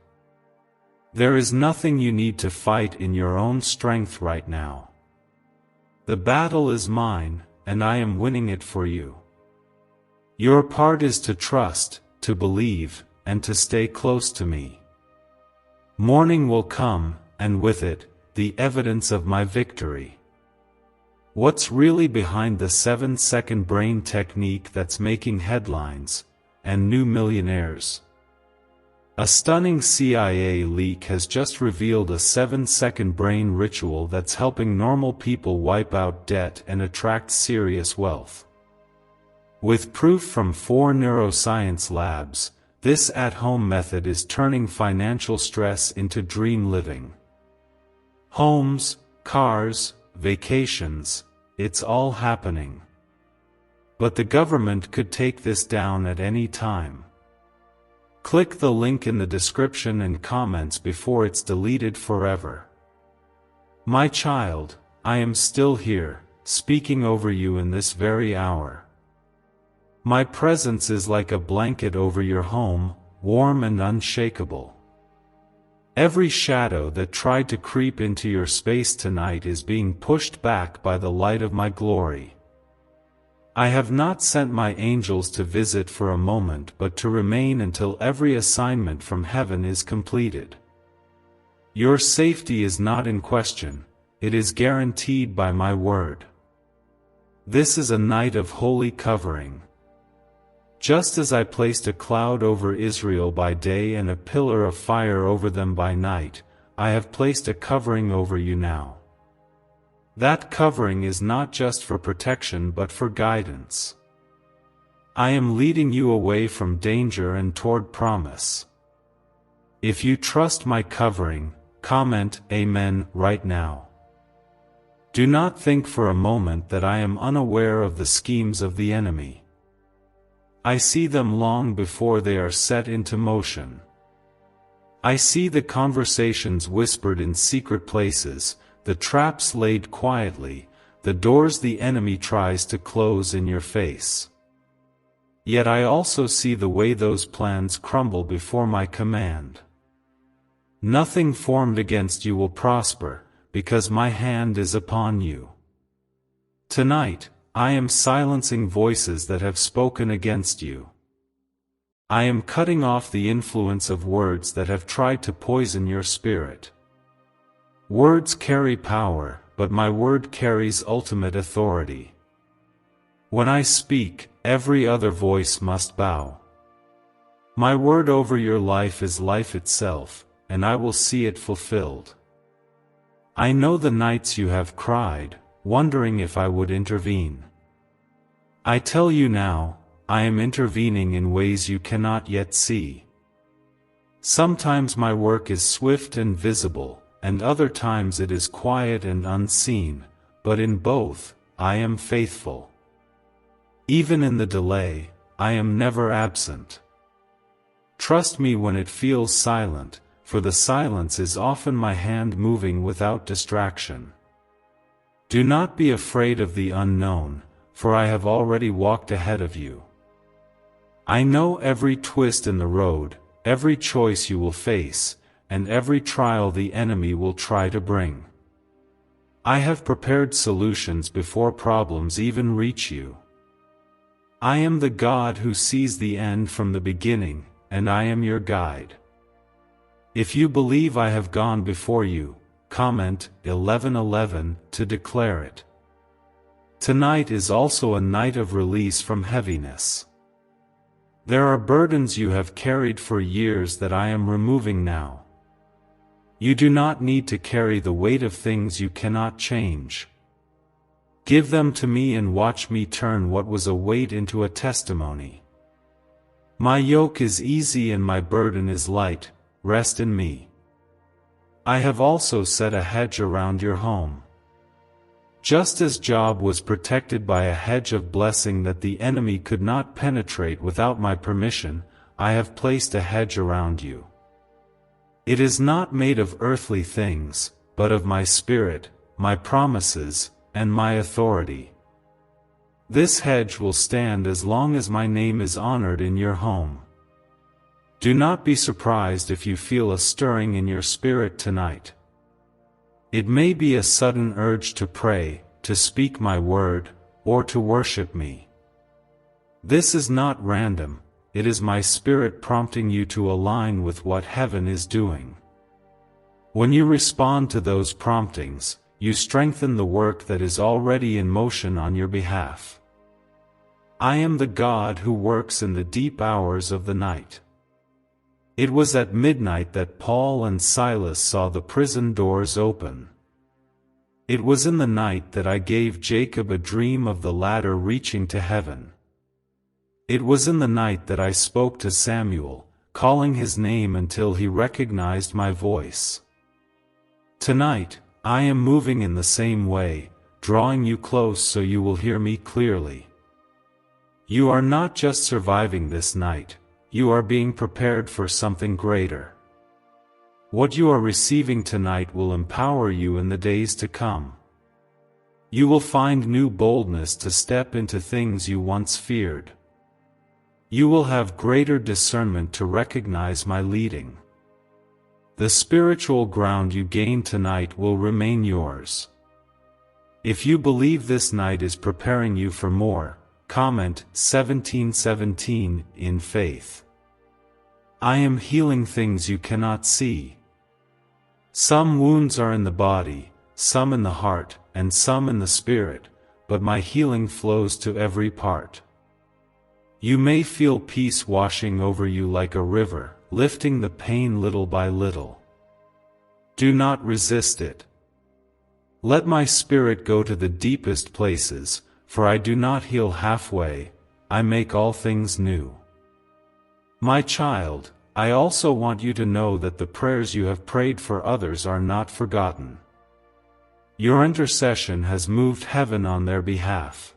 There is nothing you need to fight in your own strength right now. The battle is mine, and I am winning it for you. Your part is to trust, to believe, and to stay close to me. Morning will come, and with it, the evidence of my victory. What's really behind the 7-second brain technique that's making headlines, and new millionaires? A stunning CIA leak has just revealed a 7-second brain ritual that's helping normal people wipe out debt and attract serious wealth. With proof from 4 neuroscience labs, this at-home method is turning financial stress into dream living. Homes, cars, vacations, it's all happening. But the government could take this down at any time. Click the link in the description and comments before it's deleted forever. My child, I am still here, speaking over you in this very hour. My presence is like a blanket over your home, warm and unshakable. Every shadow that tried to creep into your space tonight is being pushed back by the light of my glory. I have not sent my angels to visit for a moment but to remain until every assignment from heaven is completed. Your safety is not in question, it is guaranteed by my word. This is a night of holy covering. Just as I placed a cloud over Israel by day and a pillar of fire over them by night, I have placed a covering over you now. That covering is not just for protection but for guidance. I am leading you away from danger and toward promise. If you trust my covering, comment Amen right now. Do not think for a moment that I am unaware of the schemes of the enemy. I see them long before they are set into motion. I see the conversations whispered in secret places, the traps laid quietly, the doors the enemy tries to close in your face. Yet I also see the way those plans crumble before my command. Nothing formed against you will prosper, because my hand is upon you. Tonight, I am silencing voices that have spoken against you. I am cutting off the influence of words that have tried to poison your spirit. Words carry power, but my word carries ultimate authority. When I speak, every other voice must bow. My word over your life is life itself, and I will see it fulfilled. I know the nights you have cried, wondering if I would intervene. I tell you now, I am intervening in ways you cannot yet see. Sometimes my work is swift and visible, and other times it is quiet and unseen, but in both, I am faithful. Even in the delay, I am never absent. Trust me when it feels silent, for the silence is often my hand moving without distraction. Do not be afraid of the unknown, for I have already walked ahead of you. I know every twist in the road, every choice you will face, and every trial the enemy will try to bring. I have prepared solutions before problems even reach you. I am the God who sees the end from the beginning, and I am your guide. If you believe I have gone before you, comment 11:11 to declare it. Tonight is also a night of release from heaviness. There are burdens you have carried for years that I am removing now. You do not need to carry the weight of things you cannot change. Give them to me and watch me turn what was a weight into a testimony. My yoke is easy and my burden is light, rest in me. I have also set a hedge around your home. Just as Job was protected by a hedge of blessing that the enemy could not penetrate without my permission, I have placed a hedge around you. It is not made of earthly things, but of my spirit, my promises, and my authority. This hedge will stand as long as my name is honored in your home. Do not be surprised if you feel a stirring in your spirit tonight. It may be a sudden urge to pray, to speak my word, or to worship me. This is not random, it is my spirit prompting you to align with what heaven is doing. When you respond to those promptings, you strengthen the work that is already in motion on your behalf. I am the God who works in the deep hours of the night. It was at midnight that Paul and Silas saw the prison doors open. It was in the night that I gave Jacob a dream of the ladder reaching to heaven. It was in the night that I spoke to Samuel, calling his name until he recognized my voice. Tonight, I am moving in the same way, drawing you close so you will hear me clearly. You are not just surviving this night, you are being prepared for something greater. What you are receiving tonight will empower you in the days to come. You will find new boldness to step into things you once feared. You will have greater discernment to recognize my leading. The spiritual ground you gain tonight will remain yours. If you believe this night is preparing you for more, comment 17:17 in faith. I am healing things you cannot see. Some wounds are in the body, some in the heart, and some in the spirit, but my healing flows to every part. You may feel peace washing over you like a river, lifting the pain little by little. Do not resist it. Let my spirit go to the deepest places, for I do not heal halfway, I make all things new. My child, I also want you to know that the prayers you have prayed for others are not forgotten. Your intercession has moved heaven on their behalf.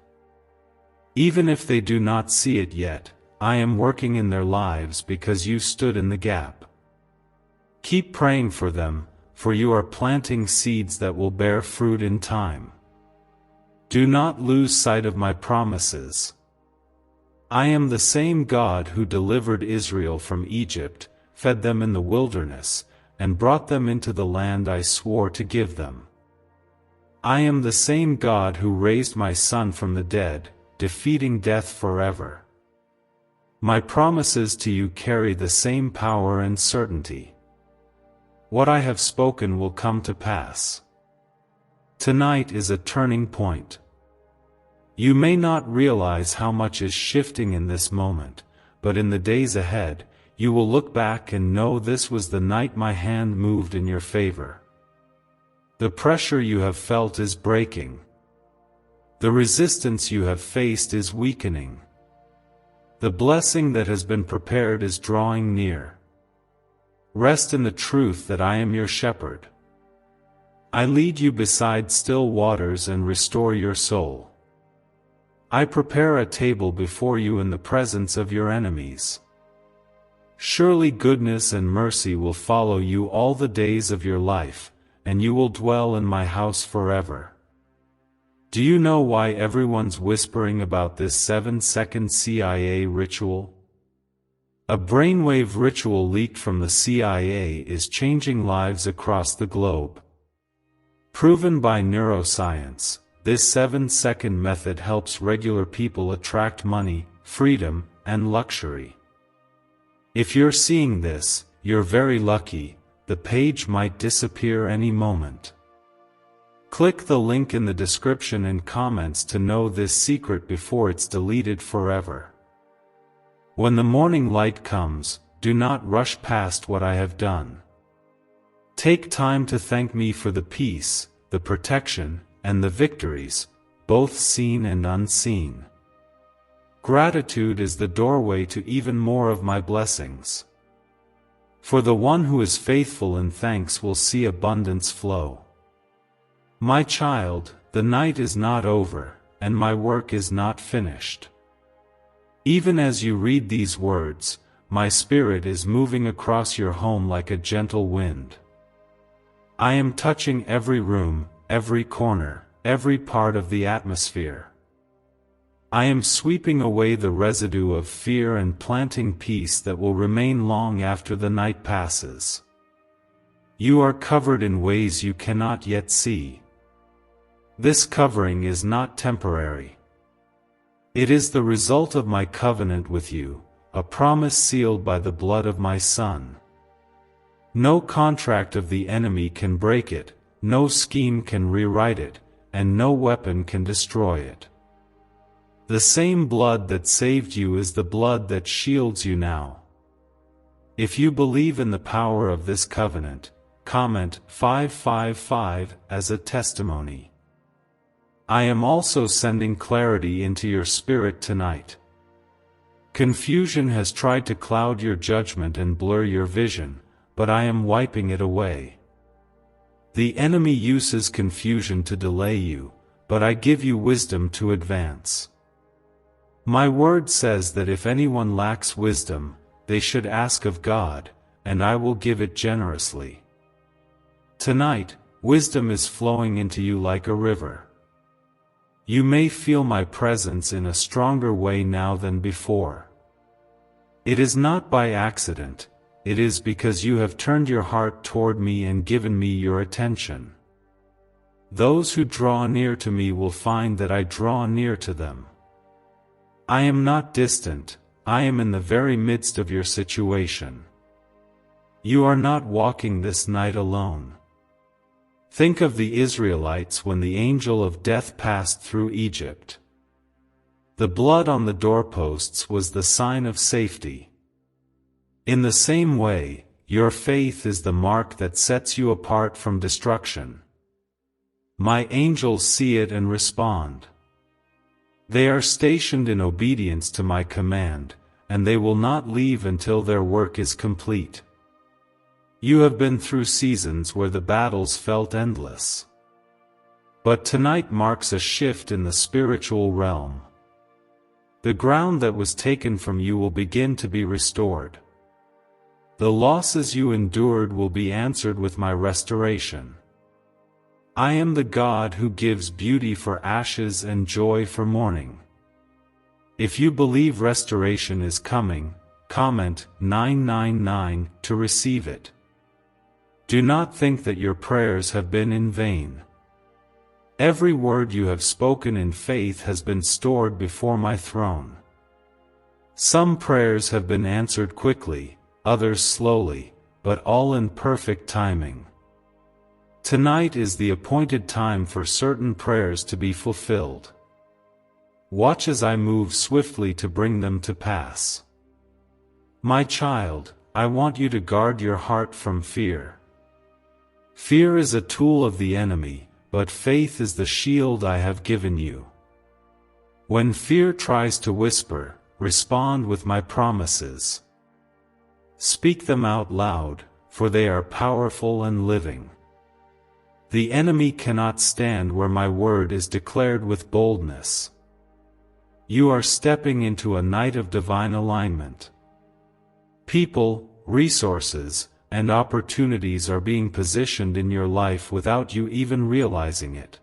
Even if they do not see it yet, I am working in their lives because you stood in the gap. Keep praying for them, for you are planting seeds that will bear fruit in time. Do not lose sight of my promises. I am the same God who delivered Israel from Egypt, fed them in the wilderness, and brought them into the land I swore to give them. I am the same God who raised my Son from the dead, defeating death forever. My promises to you carry the same power and certainty. What I have spoken will come to pass. Tonight is a turning point. You may not realize how much is shifting in this moment, but in the days ahead, you will look back and know this was the night my hand moved in your favor. The pressure you have felt is breaking. The resistance you have faced is weakening. The blessing that has been prepared is drawing near. Rest in the truth that I am your shepherd. I lead you beside still waters and restore your soul. I prepare a table before you in the presence of your enemies. Surely goodness and mercy will follow you all the days of your life, and you will dwell in my house forever. Do you know why everyone's whispering about this 7-second CIA ritual? A brainwave ritual leaked from the CIA is changing lives across the globe. Proven by neuroscience, this 7-second method helps regular people attract money, freedom, and luxury. If you're seeing this, you're very lucky. The page might disappear any moment. Click the link in the description and comments to know this secret before it's deleted forever. When the morning light comes, do not rush past what I have done. Take time to thank me for the peace, the protection, and the victories, both seen and unseen. Gratitude is the doorway to even more of my blessings. For the one who is faithful in thanks will see abundance flow. My child, the night is not over, and my work is not finished. Even as you read these words, my spirit is moving across your home like a gentle wind. I am touching every room, every corner, every part of the atmosphere. I am sweeping away the residue of fear and planting peace that will remain long after the night passes. You are covered in ways you cannot yet see. This covering is not temporary. It is the result of my covenant with you, a promise sealed by the blood of my Son. No contract of the enemy can break it, no scheme can rewrite it, and no weapon can destroy it. The same blood that saved you is the blood that shields you now. If you believe in the power of this covenant, comment 555 as a testimony. I am also sending clarity into your spirit tonight. Confusion has tried to cloud your judgment and blur your vision, but I am wiping it away. The enemy uses confusion to delay you, but I give you wisdom to advance. My word says that if anyone lacks wisdom, they should ask of God, and I will give it generously. Tonight, wisdom is flowing into you like a river. You may feel my presence in a stronger way now than before. It is not by accident, it is because you have turned your heart toward me and given me your attention. Those who draw near to me will find that I draw near to them. I am not distant, I am in the very midst of your situation. You are not walking this night alone. Think of the Israelites when the angel of death passed through Egypt. The blood on the doorposts was the sign of safety. In the same way, your faith is the mark that sets you apart from destruction. My angels see it and respond. They are stationed in obedience to my command, and they will not leave until their work is complete. You have been through seasons where the battles felt endless. But tonight marks a shift in the spiritual realm. The ground that was taken from you will begin to be restored. The losses you endured will be answered with my restoration. I am the God who gives beauty for ashes and joy for mourning. If you believe restoration is coming, comment 999 to receive it. Do not think that your prayers have been in vain. Every word you have spoken in faith has been stored before my throne. Some prayers have been answered quickly, others slowly, but all in perfect timing. Tonight is the appointed time for certain prayers to be fulfilled. Watch as I move swiftly to bring them to pass. My child, I want you to guard your heart from fear. Fear is a tool of the enemy, but faith is the shield I have given you. When fear tries to whisper, respond with my promises. Speak them out loud, for they are powerful and living. The enemy cannot stand where my word is declared with boldness. You are stepping into a night of divine alignment. People, resources, and opportunities are being positioned in your life without you even realizing it.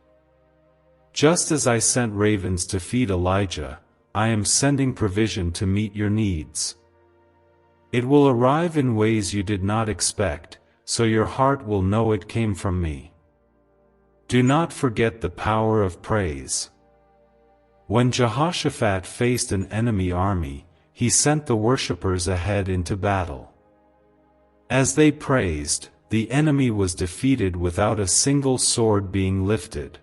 Just as I sent ravens to feed Elijah, I am sending provision to meet your needs. It will arrive in ways you did not expect, so your heart will know it came from me. Do not forget the power of praise. When Jehoshaphat faced an enemy army, he sent the worshippers ahead into battle. As they praised, the enemy was defeated without a single sword being lifted.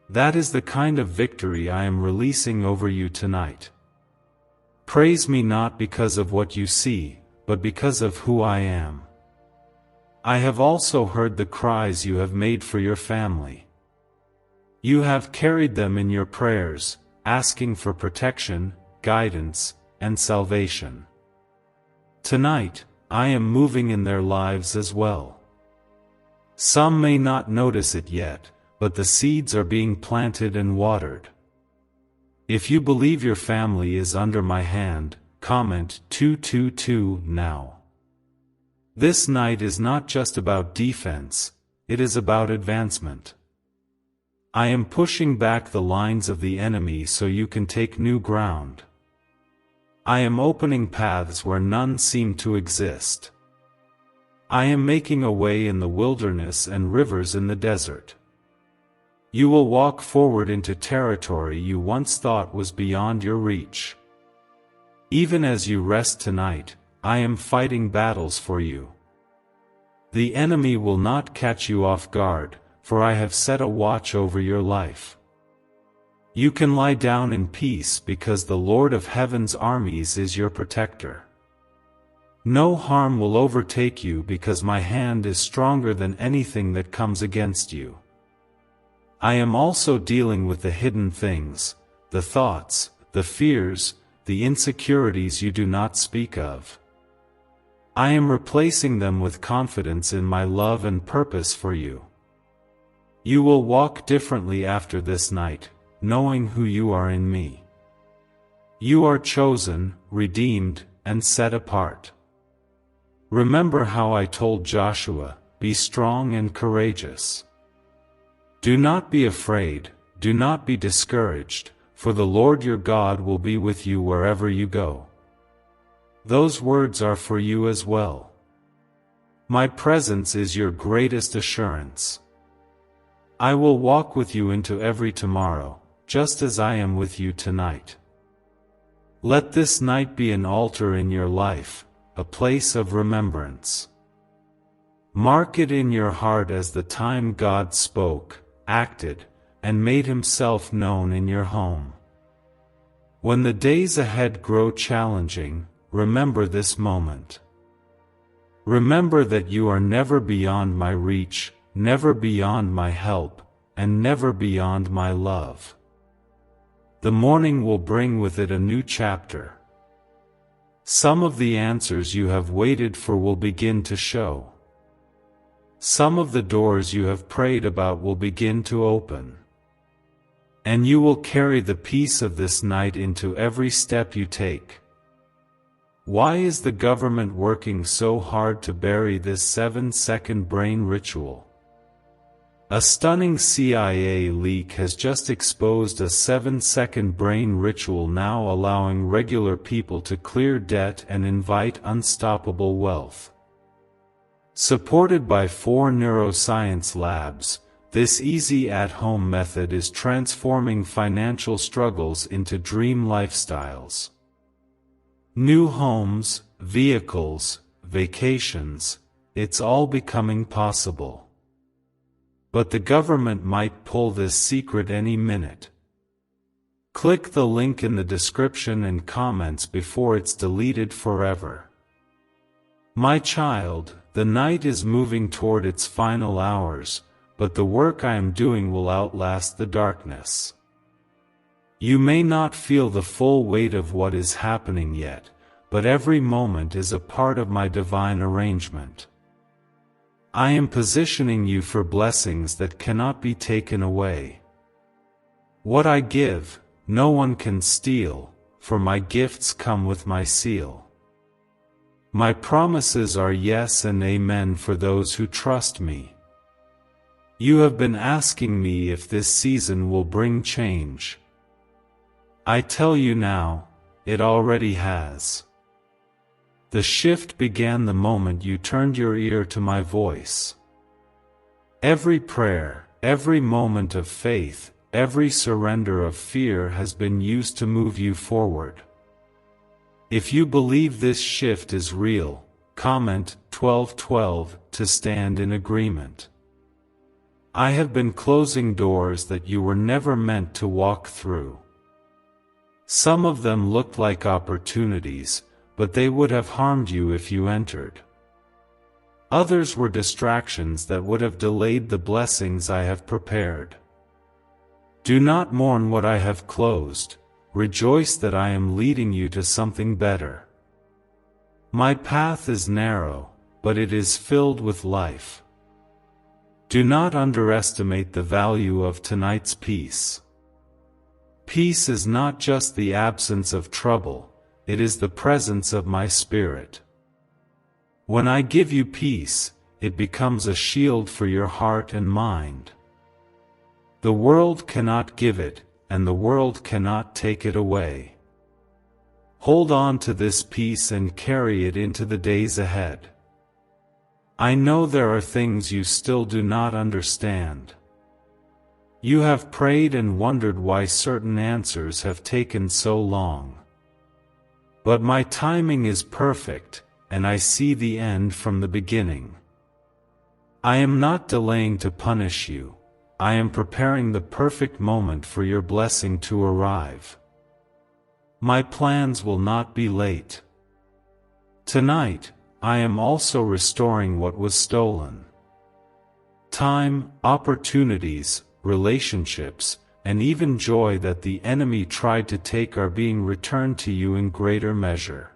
That is the kind of victory I am releasing over you tonight. Praise me not because of what you see, but because of who I am. I have also heard the cries you have made for your family. You have carried them in your prayers, asking for protection, guidance, and salvation. Tonight, I am moving in their lives as well. Some may not notice it yet, but the seeds are being planted and watered. If you believe your family is under my hand, comment 222 now. This night is not just about defense, it is about advancement. I am pushing back the lines of the enemy so you can take new ground. I am opening paths where none seem to exist. I am making a way in the wilderness and rivers in the desert. You will walk forward into territory you once thought was beyond your reach. Even as you rest tonight, I am fighting battles for you. The enemy will not catch you off guard, for I have set a watch over your life. You can lie down in peace because the Lord of Heaven's armies is your protector. No harm will overtake you because my hand is stronger than anything that comes against you. I am also dealing with the hidden things, the thoughts, the fears, the insecurities you do not speak of. I am replacing them with confidence in my love and purpose for you. You will walk differently after this night, knowing who you are in me. You are chosen, redeemed, and set apart. Remember how I told Joshua, be strong and courageous. Do not be afraid, do not be discouraged, for the Lord your God will be with you wherever you go. Those words are for you as well. My presence is your greatest assurance. I will walk with you into every tomorrow, just as I am with you tonight. Let this night be an altar in your life, a place of remembrance. Mark it in your heart as the time God spoke, acted, and made himself known in your home. When the days ahead grow challenging, remember this moment. Remember that you are never beyond my reach, never beyond my help, and never beyond my love. The morning will bring with it a new chapter. Some of the answers you have waited for will begin to show. Some of the doors you have prayed about will begin to open. And you will carry the peace of this night into every step you take. Why is the government working so hard to bury this 7-second brain ritual? A stunning CIA leak has just exposed a 7-second brain ritual now allowing regular people to clear debt and invite unstoppable wealth. Supported by 4 neuroscience labs, this easy at-home method is transforming financial struggles into dream lifestyles. New homes, vehicles, vacations, it's all becoming possible. But the government might pull this secret any minute. Click the link in the description and comments before it's deleted forever. My child, the night is moving toward its final hours, but the work I am doing will outlast the darkness. You may not feel the full weight of what is happening yet, but every moment is a part of my divine arrangement. I am positioning you for blessings that cannot be taken away. What I give, no one can steal, for my gifts come with my seal. My promises are yes and amen for those who trust me. You have been asking me if this season will bring change. I tell you now, it already has. The shift began the moment you turned your ear to my voice. Every prayer, every moment of faith, every surrender of fear has been used to move you forward. If you believe this shift is real, comment 1212 to stand in agreement. I have been closing doors that you were never meant to walk through. Some of them looked like opportunities, but they would have harmed you if you entered. Others were distractions that would have delayed the blessings I have prepared. Do not mourn what I have closed, rejoice that I am leading you to something better. My path is narrow, but it is filled with life. Do not underestimate the value of tonight's peace. Peace is not just the absence of trouble, it is the presence of my spirit. When I give you peace, it becomes a shield for your heart and mind. The world cannot give it, and the world cannot take it away. Hold on to this peace and carry it into the days ahead. I know there are things you still do not understand. You have prayed and wondered why certain answers have taken so long. But my timing is perfect, and I see the end from the beginning. I am not delaying to punish you, I am preparing the perfect moment for your blessing to arrive. My plans will not be late. Tonight, I am also restoring what was stolen. Time, opportunities, relationships, and even joy that the enemy tried to take are being returned to you in greater measure.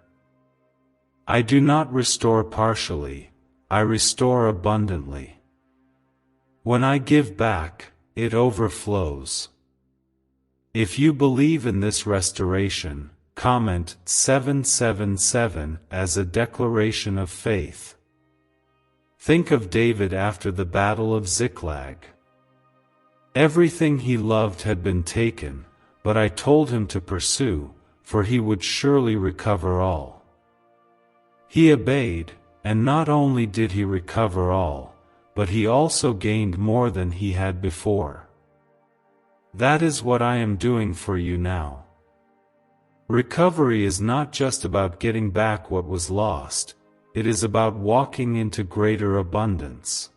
I do not restore partially, I restore abundantly. When I give back, it overflows. If you believe in this restoration, comment 777 as a declaration of faith. Think of David after the Battle of Ziklag. Everything he loved had been taken, but I told him to pursue, for he would surely recover all. He obeyed, and not only did he recover all, but he also gained more than he had before. That is what I am doing for you now. Recovery is not just about getting back what was lost, it is about walking into greater abundance.